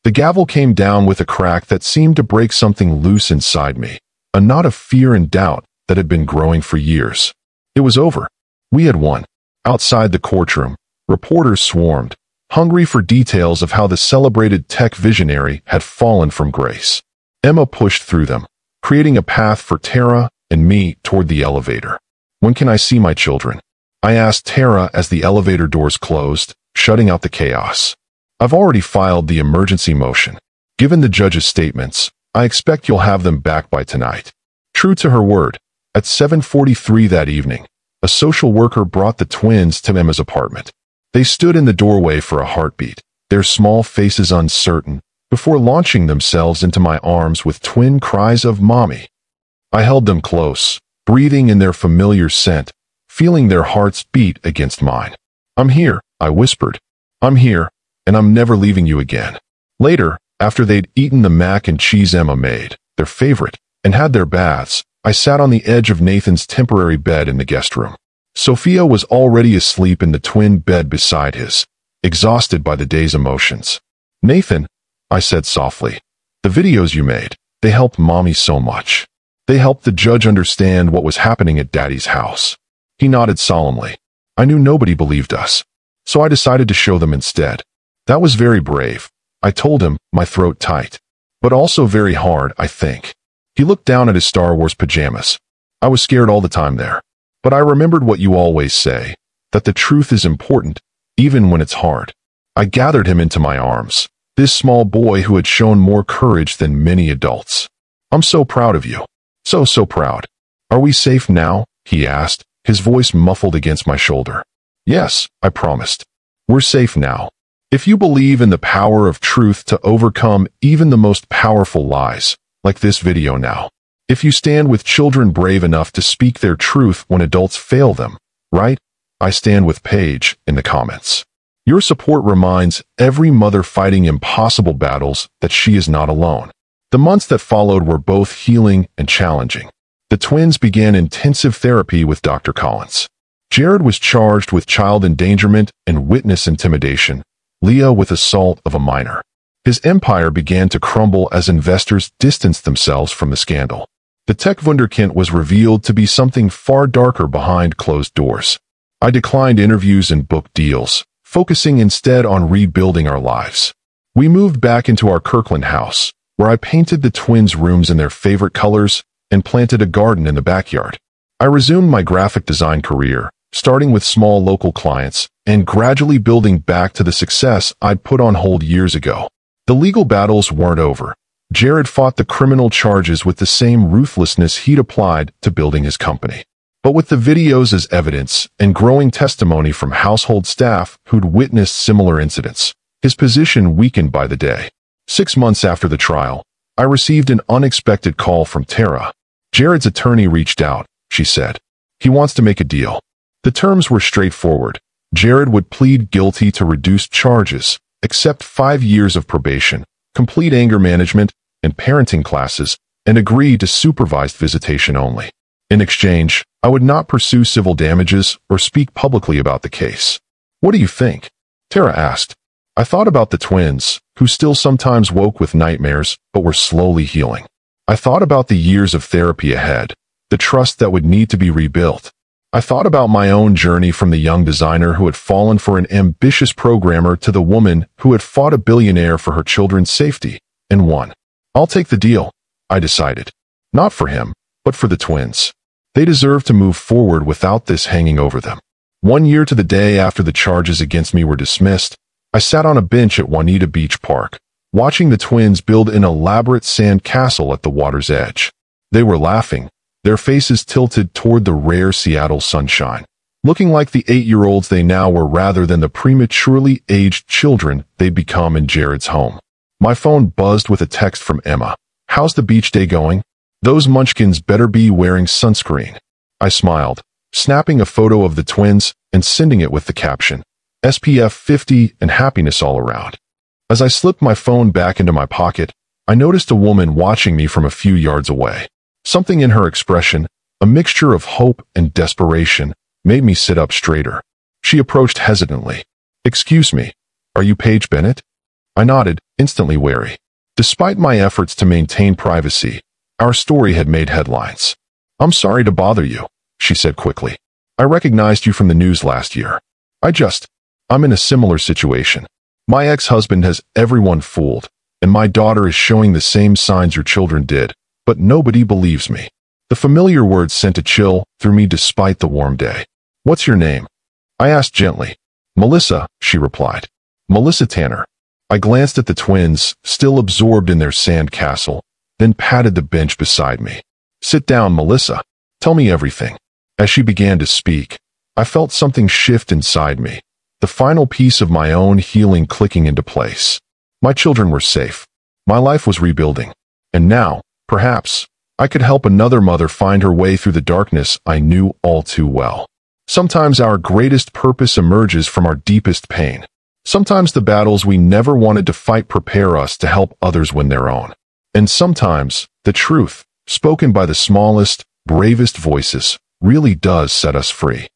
The gavel came down with a crack that seemed to break something loose inside me, a knot of fear and doubt that had been growing for years. It was over. We had won. Outside the courtroom, reporters swarmed, hungry for details of how the celebrated tech visionary had fallen from grace. Emma pushed through them, creating a path for Tara and me toward the elevator. "When can I see my children?" I asked Tara as the elevator doors closed, shutting out the chaos. "I've already filed the emergency motion. Given the judge's statements, I expect you'll have them back by tonight." True to her word, at 7:43 that evening, a social worker brought the twins to Emma's apartment. They stood in the doorway for a heartbeat, their small faces uncertain, before launching themselves into my arms with twin cries of "Mommy." I held them close, breathing in their familiar scent, feeling their hearts beat against mine. "I'm here," I whispered. "I'm here, and I'm never leaving you again." Later, after they'd eaten the mac and cheese Emma made, their favorite, and had their baths, I sat on the edge of Nathan's temporary bed in the guest room. Sophia was already asleep in the twin bed beside his, exhausted by the day's emotions. "Nathan," I said softly, "the videos you made, they helped Mommy so much. They helped the judge understand what was happening at Daddy's house." He nodded solemnly. "I knew nobody believed us, so I decided to show them instead. That was very brave," I told him, my throat tight. "But also very hard, I think." He looked down at his Star Wars pajamas. "I was scared all the time there. But I remembered what you always say, that the truth is important, even when it's hard." I gathered him into my arms, this small boy who had shown more courage than many adults. "I'm so proud of you. So proud." "Are we safe now?" he asked, his voice muffled against my shoulder. "Yes," I promised. "We're safe now. If you believe in the power of truth to overcome even the most powerful lies, like this video now. If you stand with children brave enough to speak their truth when adults fail them, right? I stand with Paige in the comments. Your support reminds every mother fighting impossible battles that she is not alone." The months that followed were both healing and challenging. The twins began intensive therapy with Dr. Collins. Jared was charged with child endangerment and witness intimidation, Leah with assault of a minor. His empire began to crumble as investors distanced themselves from the scandal. The tech wunderkind was revealed to be something far darker behind closed doors. I declined interviews and booked deals, focusing instead on rebuilding our lives. We moved back into our Kirkland house, where I painted the twins' rooms in their favorite colors and planted a garden in the backyard. I resumed my graphic design career, starting with small local clients and gradually building back to the success I'd put on hold years ago. The legal battles weren't over. Jared fought the criminal charges with the same ruthlessness he'd applied to building his company. But with the videos as evidence and growing testimony from household staff who'd witnessed similar incidents, his position weakened by the day. 6 months after the trial, I received an unexpected call from Tara. Jared's attorney reached out, she said. He wants to make a deal. The terms were straightforward. Jared would plead guilty to reduced charges, accept 5 years of probation, complete anger management and parenting classes, and agree to supervised visitation only. In exchange, I would not pursue civil damages or speak publicly about the case. What do you think? Tara asked. I thought about the twins, who still sometimes woke with nightmares but were slowly healing. I thought about the years of therapy ahead, the trust that would need to be rebuilt. I thought about my own journey from the young designer who had fallen for an ambitious programmer to the woman who had fought a billionaire for her children's safety, and won. I'll take the deal, I decided. Not for him, but for the twins. They deserve to move forward without this hanging over them. 1 year to the day after the charges against me were dismissed, I sat on a bench at Juanita Beach Park, watching the twins build an elaborate sand castle at the water's edge. They were laughing, their faces tilted toward the rare Seattle sunshine, looking like the 8-year-olds they now were rather than the prematurely aged children they'd become in Jared's home. My phone buzzed with a text from Emma. How's the beach day going? Those munchkins better be wearing sunscreen. I smiled, snapping a photo of the twins and sending it with the caption, SPF 50 and happiness all around. As I slipped my phone back into my pocket, I noticed a woman watching me from a few yards away. Something in her expression, a mixture of hope and desperation, made me sit up straighter. She approached hesitantly. Excuse me, are you Paige Bennett? I nodded, instantly wary. Despite my efforts to maintain privacy, our story had made headlines. I'm sorry to bother you, she said quickly. I recognized you from the news last year. I'm in a similar situation. My ex-husband has everyone fooled, and my daughter is showing the same signs your children did, but nobody believes me. The familiar words sent a chill through me despite the warm day. What's your name? I asked gently. Melissa, she replied. Melissa Tanner. I glanced at the twins, still absorbed in their sand castle, then patted the bench beside me. Sit down, Melissa. Tell me everything. As she began to speak, I felt something shift inside me, the final piece of my own healing clicking into place. My children were safe. My life was rebuilding. And now, perhaps, I could help another mother find her way through the darkness I knew all too well. Sometimes our greatest purpose emerges from our deepest pain. Sometimes the battles we never wanted to fight prepare us to help others win their own. And sometimes, the truth, spoken by the smallest, bravest voices, really does set us free.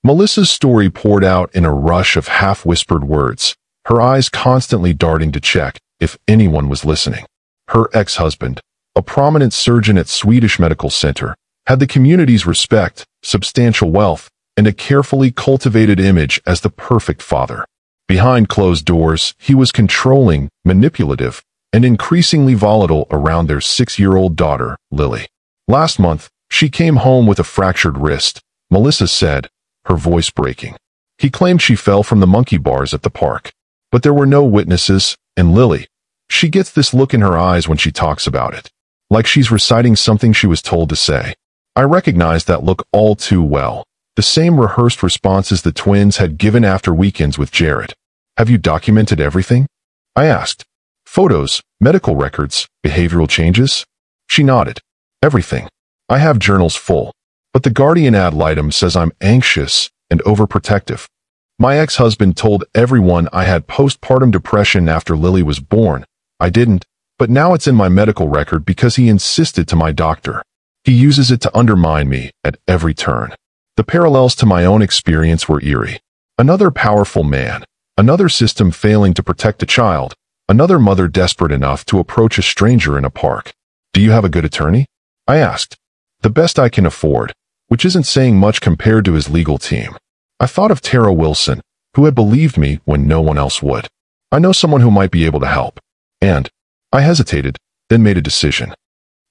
Melissa's story poured out in a rush of half-whispered words, her eyes constantly darting to check if anyone was listening. Her ex-husband, a prominent surgeon at Swedish Medical Center, had the community's respect, substantial wealth, and a carefully cultivated image as the perfect father. Behind closed doors, he was controlling, manipulative, and increasingly volatile around their 6-year-old daughter, Lily. Last month, she came home with a fractured wrist, Melissa said, her voice breaking. He claimed she fell from the monkey bars at the park. But there were no witnesses, and Lily, she gets this look in her eyes when she talks about it, like she's reciting something she was told to say. I recognized that look all too well, the same rehearsed responses the twins had given after weekends with Jared. Have you documented everything? I asked. Photos, medical records, behavioral changes? She nodded. Everything. I have journals full. But the guardian ad litem says I'm anxious and overprotective. My ex-husband told everyone I had postpartum depression after Lily was born. I didn't, but now it's in my medical record because he insisted to my doctor. He uses it to undermine me at every turn. The parallels to my own experience were eerie. Another powerful man, another system failing to protect a child, another mother desperate enough to approach a stranger in a park. Do you have a good attorney? I asked. The best I can afford. which isn't saying much compared to his legal team. I thought of Tara Wilson, who had believed me when no one else would. I know someone who might be able to help. And I hesitated, then made a decision.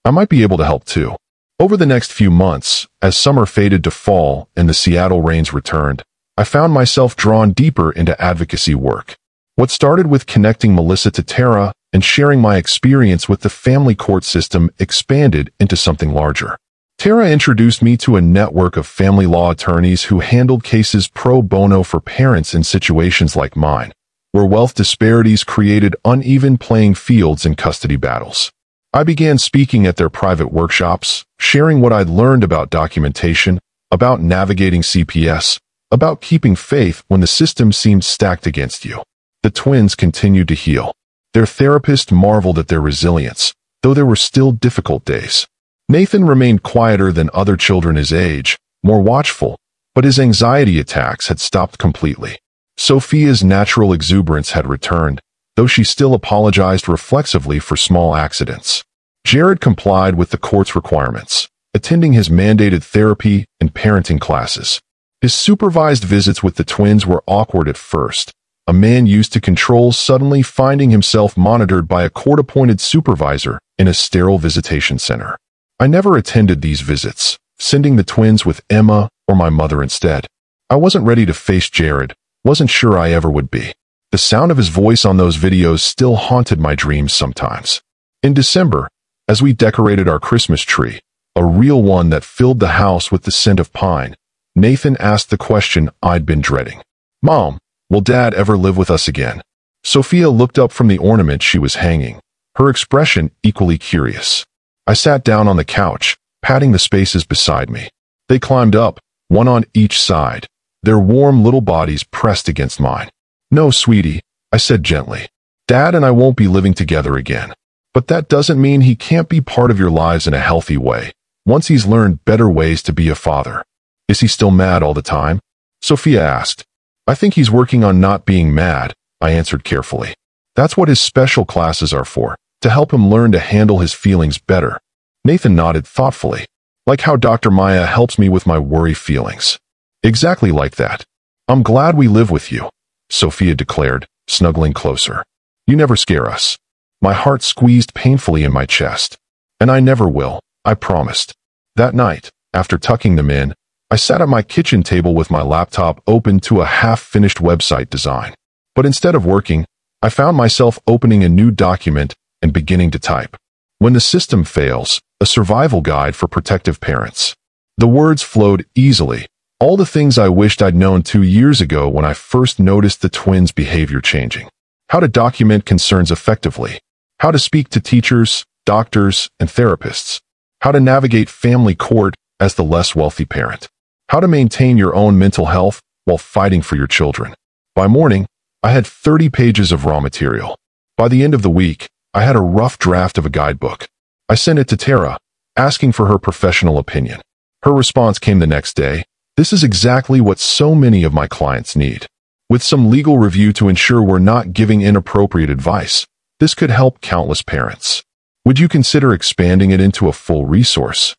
I might be able to help too. Over the next few months, as summer faded to fall and the Seattle rains returned, I found myself drawn deeper into advocacy work. What started with connecting Melissa to Tara and sharing my experience with the family court system expanded into something larger. Tara introduced me to a network of family law attorneys who handled cases pro bono for parents in situations like mine, where wealth disparities created uneven playing fields in custody battles. I began speaking at their private workshops, sharing what I'd learned about documentation, about navigating CPS, about keeping faith when the system seemed stacked against you. The twins continued to heal. Their therapist marveled at their resilience, though there were still difficult days. Nathan remained quieter than other children his age, more watchful, but his anxiety attacks had stopped completely. Sophia's natural exuberance had returned, though she still apologized reflexively for small accidents. Jared complied with the court's requirements, attending his mandated therapy and parenting classes. His supervised visits with the twins were awkward at first, a man used to controls suddenly finding himself monitored by a court-appointed supervisor in a sterile visitation center. I never attended these visits, sending the twins with Emma or my mother instead. I wasn't ready to face Jared, wasn't sure I ever would be. The sound of his voice on those videos still haunted my dreams sometimes. In December, as we decorated our Christmas tree, a real one that filled the house with the scent of pine, Nathan asked the question I'd been dreading. "Mom, will Dad ever live with us again?" Sophia looked up from the ornament she was hanging, her expression equally curious. I sat down on the couch, patting the spaces beside me. They climbed up, one on each side, their warm little bodies pressed against mine. "No, sweetie," I said gently. "Dad and I won't be living together again. But that doesn't mean he can't be part of your lives in a healthy way, once he's learned better ways to be a father." "Is he still mad all the time?" Sophia asked. "I think he's working on not being mad," I answered carefully. "That's what his special classes are for, to help him learn to handle his feelings better." Nathan nodded thoughtfully. "Like how Dr. Maya helps me with my worry feelings." "Exactly like that. I'm glad we live with you," Sophia declared, snuggling closer. "You never scare us." My heart squeezed painfully in my chest. "And I never will, I promised." That night, after tucking them in, I sat at my kitchen table with my laptop open to a half-finished website design. But instead of working, I found myself opening a new document and beginning to type. "When the system fails, a survival guide for protective parents." The words flowed easily, all the things I wished I'd known 2 years ago when I first noticed the twins' behavior changing. How to document concerns effectively. How to speak to teachers, doctors, and therapists. How to navigate family court as the less wealthy parent. How to maintain your own mental health while fighting for your children. By morning, I had 30 pages of raw material. By the end of the week, I had a rough draft of a guidebook. I sent it to Tara, asking for her professional opinion. Her response came the next day. "This is exactly what so many of my clients need. With some legal review to ensure we're not giving inappropriate advice, this could help countless parents. Would you consider expanding it into a full resource?"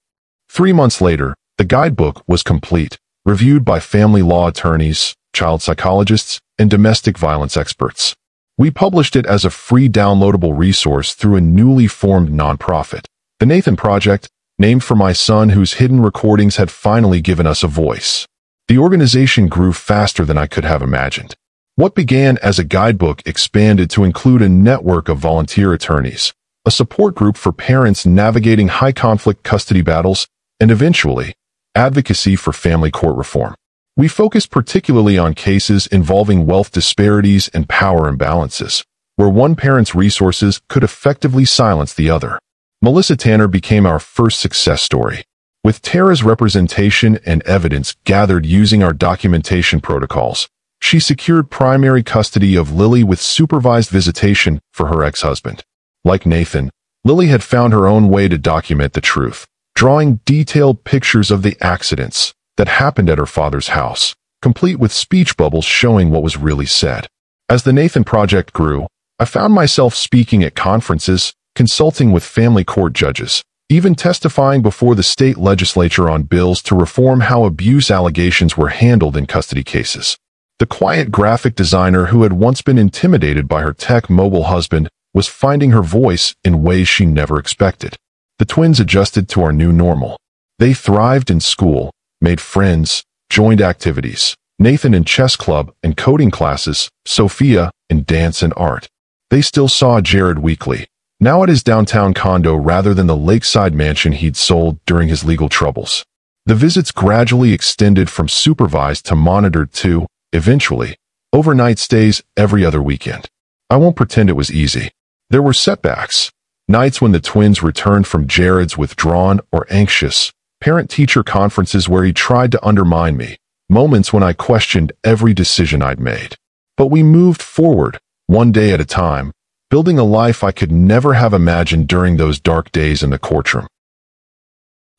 3 months later, the guidebook was complete, reviewed by family law attorneys, child psychologists, and domestic violence experts. We published it as a free downloadable resource through a newly formed nonprofit, the Nathan Project, named for my son whose hidden recordings had finally given us a voice. The organization grew faster than I could have imagined. What began as a guidebook expanded to include a network of volunteer attorneys, a support group for parents navigating high-conflict custody battles, and eventually, advocacy for family court reform. We focused particularly on cases involving wealth disparities and power imbalances, where one parent's resources could effectively silence the other. Melissa Tanner became our first success story. With Tara's representation and evidence gathered using our documentation protocols, she secured primary custody of Lily with supervised visitation for her ex-husband. Like Nathan, Lily had found her own way to document the truth, drawing detailed pictures of the accidents that happened at her father's house, complete with speech bubbles showing what was really said. As the Nathan Project grew, I found myself speaking at conferences, consulting with family court judges, even testifying before the state legislature on bills to reform how abuse allegations were handled in custody cases. The quiet graphic designer who had once been intimidated by her tech mogul husband was finding her voice in ways she never expected. The twins adjusted to our new normal. They thrived in school, made friends, joined activities. Nathan in chess club and coding classes, Sophia in dance and art. They still saw Jared weekly, now at his downtown condo rather than the lakeside mansion he'd sold during his legal troubles. The visits gradually extended from supervised to monitored to, eventually, overnight stays every other weekend. I won't pretend it was easy. There were setbacks. Nights when the twins returned from Jared's withdrawn or anxious, parent-teacher conferences where he tried to undermine me. Moments when I questioned every decision I'd made. But we moved forward, one day at a time, building a life I could never have imagined during those dark days in the courtroom.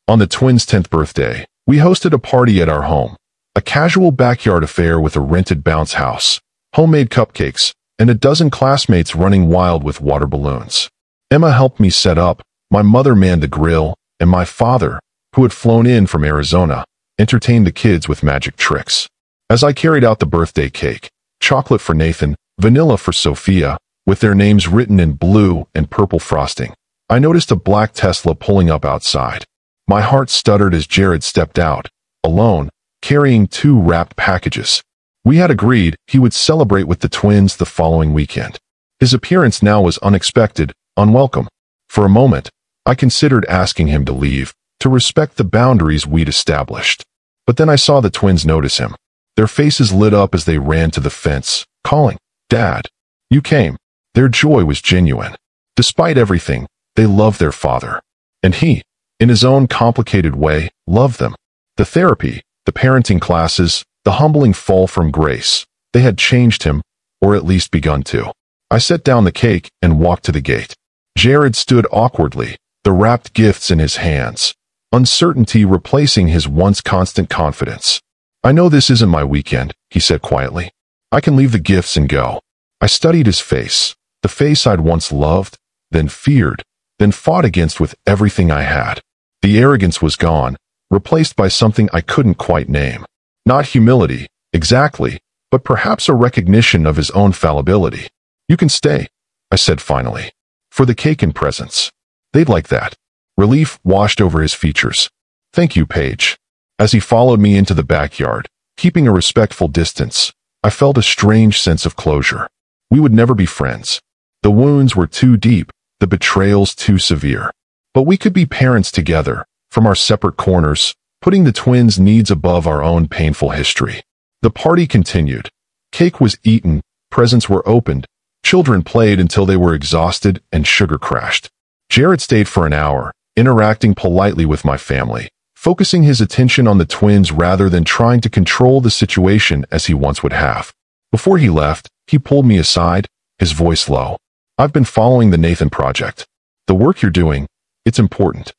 On the twins' 10th birthday, we hosted a party at our home, a casual backyard affair with a rented bounce house, homemade cupcakes, and a dozen classmates running wild with water balloons. Emma helped me set up, my mother manned the grill, and my father, who had flown in from Arizona, entertained the kids with magic tricks. As I carried out the birthday cake, chocolate for Nathan, vanilla for Sophia, with their names written in blue and purple frosting, I noticed a black Tesla pulling up outside. My heart stuttered as Jared stepped out, alone, carrying 2 wrapped packages. We had agreed he would celebrate with the twins the following weekend. His appearance now was unexpected, unwelcome. For a moment, I considered asking him to leave, to respect the boundaries we'd established. But then I saw the twins notice him. Their faces lit up as they ran to the fence, calling, "Dad, you came." Their joy was genuine. Despite everything, they loved their father. And he, in his own complicated way, loved them. The therapy, the parenting classes, the humbling fall from grace, they had changed him, or at least begun to. I set down the cake and walked to the gate. Jared stood awkwardly, the wrapped gifts in his hands, uncertainty replacing his once constant confidence. "I know this isn't my weekend," he said quietly. "I can leave the gifts and go." I studied his face, the face I'd once loved, then feared, then fought against with everything I had. The arrogance was gone, replaced by something I couldn't quite name. Not humility, exactly, but perhaps a recognition of his own fallibility. "You can stay," I said finally, "for the cake and presents. They'd like that." Relief washed over his features. "Thank you, Paige." As he followed me into the backyard, keeping a respectful distance, I felt a strange sense of closure. We would never be friends. The wounds were too deep, the betrayals too severe. But we could be parents together, from our separate corners, putting the twins' needs above our own painful history. The party continued. Cake was eaten, presents were opened, children played until they were exhausted and sugar crashed. Jared stayed for an hour, interacting politely with my family, focusing his attention on the twins rather than trying to control the situation as he once would have. Before he left, he pulled me aside, his voice low. "I've been following the Nathan project. The work you're doing, it's important."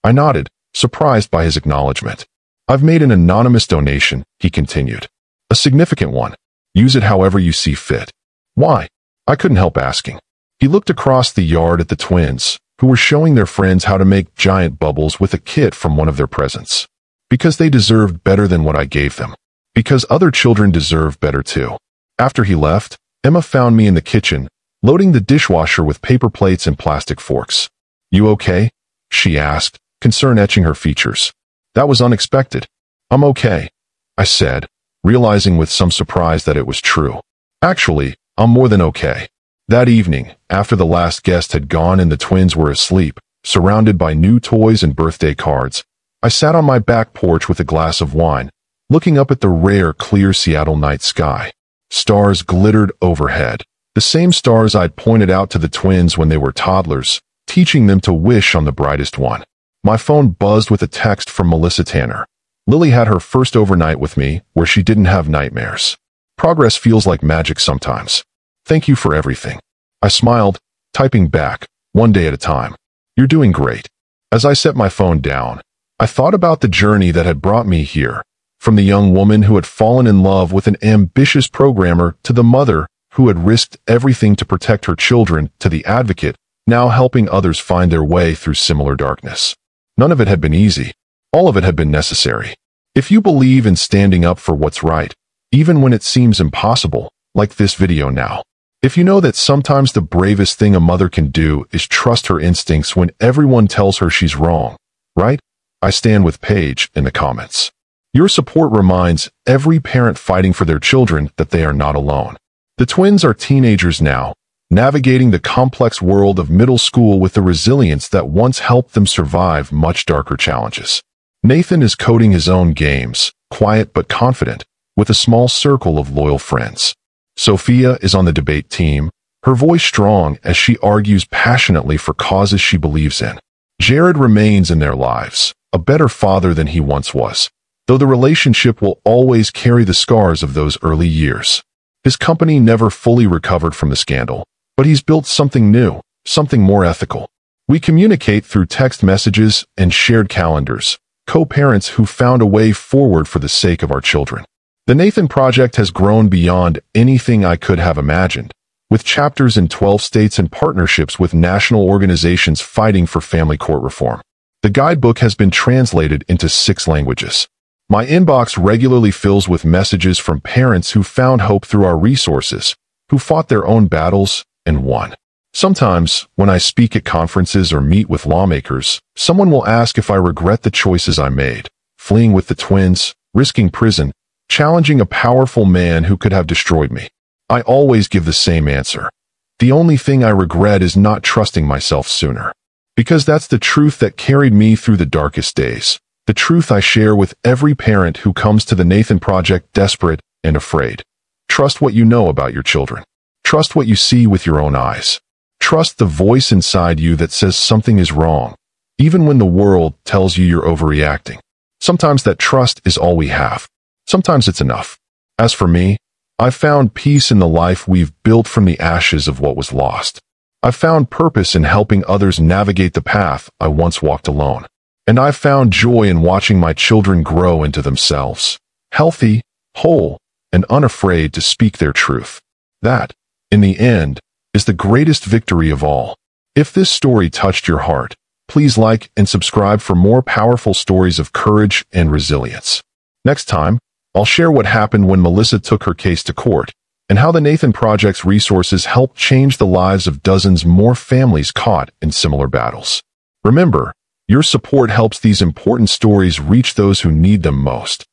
I nodded, surprised by his acknowledgement. "I've made an anonymous donation," he continued. "A significant one. Use it however you see fit." "Why?" I couldn't help asking. He looked across the yard at the twins, who were showing their friends how to make giant bubbles with a kit from one of their presents. Because they deserved better than what I gave them. Because other children deserve better too. After he left, Emma found me in the kitchen, loading the dishwasher with paper plates and plastic forks. "You okay?" she asked, concern etching her features. "That was unexpected." "I'm okay," I said, realizing with some surprise that it was true. "Actually, I'm more than okay." That evening, after the last guest had gone and the twins were asleep, surrounded by new toys and birthday cards, I sat on my back porch with a glass of wine, looking up at the rare, clear Seattle night sky. Stars glittered overhead, the same stars I'd pointed out to the twins when they were toddlers, teaching them to wish on the brightest one. My phone buzzed with a text from Melissa Tanner. "Lily had her first overnight with me where she didn't have nightmares. Progress feels like magic sometimes. Thank you for everything." I smiled, typing back, "One day at a time. You're doing great." As I set my phone down, I thought about the journey that had brought me here, from the young woman who had fallen in love with an ambitious programmer to the mother who had risked everything to protect her children to the advocate, now helping others find their way through similar darkness. None of it had been easy. All of it had been necessary. If you believe in standing up for what's right, even when it seems impossible, like this video now. If you know that sometimes the bravest thing a mother can do is trust her instincts when everyone tells her she's wrong, right? I stand with Paige in the comments. Your support reminds every parent fighting for their children that they are not alone. The twins are teenagers now, navigating the complex world of middle school with the resilience that once helped them survive much darker challenges. Nathan is coding his own games, quiet but confident, with a small circle of loyal friends. Sophia is on the debate team, her voice strong as she argues passionately for causes she believes in. Jared remains in their lives, a better father than he once was, though the relationship will always carry the scars of those early years. His company never fully recovered from the scandal, but he's built something new, something more ethical. We communicate through text messages and shared calendars, co-parents who found a way forward for the sake of our children. The Nathan Project has grown beyond anything I could have imagined, with chapters in 12 states and partnerships with national organizations fighting for family court reform. The guidebook has been translated into 6 languages. My inbox regularly fills with messages from parents who found hope through our resources, who fought their own battles and won. Sometimes, when I speak at conferences or meet with lawmakers, someone will ask if I regret the choices I made, fleeing with the twins, risking prison, challenging a powerful man who could have destroyed me. I always give the same answer. The only thing I regret is not trusting myself sooner. Because that's the truth that carried me through the darkest days. The truth I share with every parent who comes to the Nathan Project desperate and afraid. Trust what you know about your children. Trust what you see with your own eyes. Trust the voice inside you that says something is wrong, even when the world tells you you're overreacting. Sometimes that trust is all we have. Sometimes it's enough. As for me, I've found peace in the life we've built from the ashes of what was lost. I've found purpose in helping others navigate the path I once walked alone. And I've found joy in watching my children grow into themselves, healthy, whole, and unafraid to speak their truth. That, in the end, is the greatest victory of all. If this story touched your heart, please like and subscribe for more powerful stories of courage and resilience. Next time, I'll share what happened when Melissa took her case to court, and how the Nathan Project's resources helped change the lives of dozens more families caught in similar battles. Remember, your support helps these important stories reach those who need them most.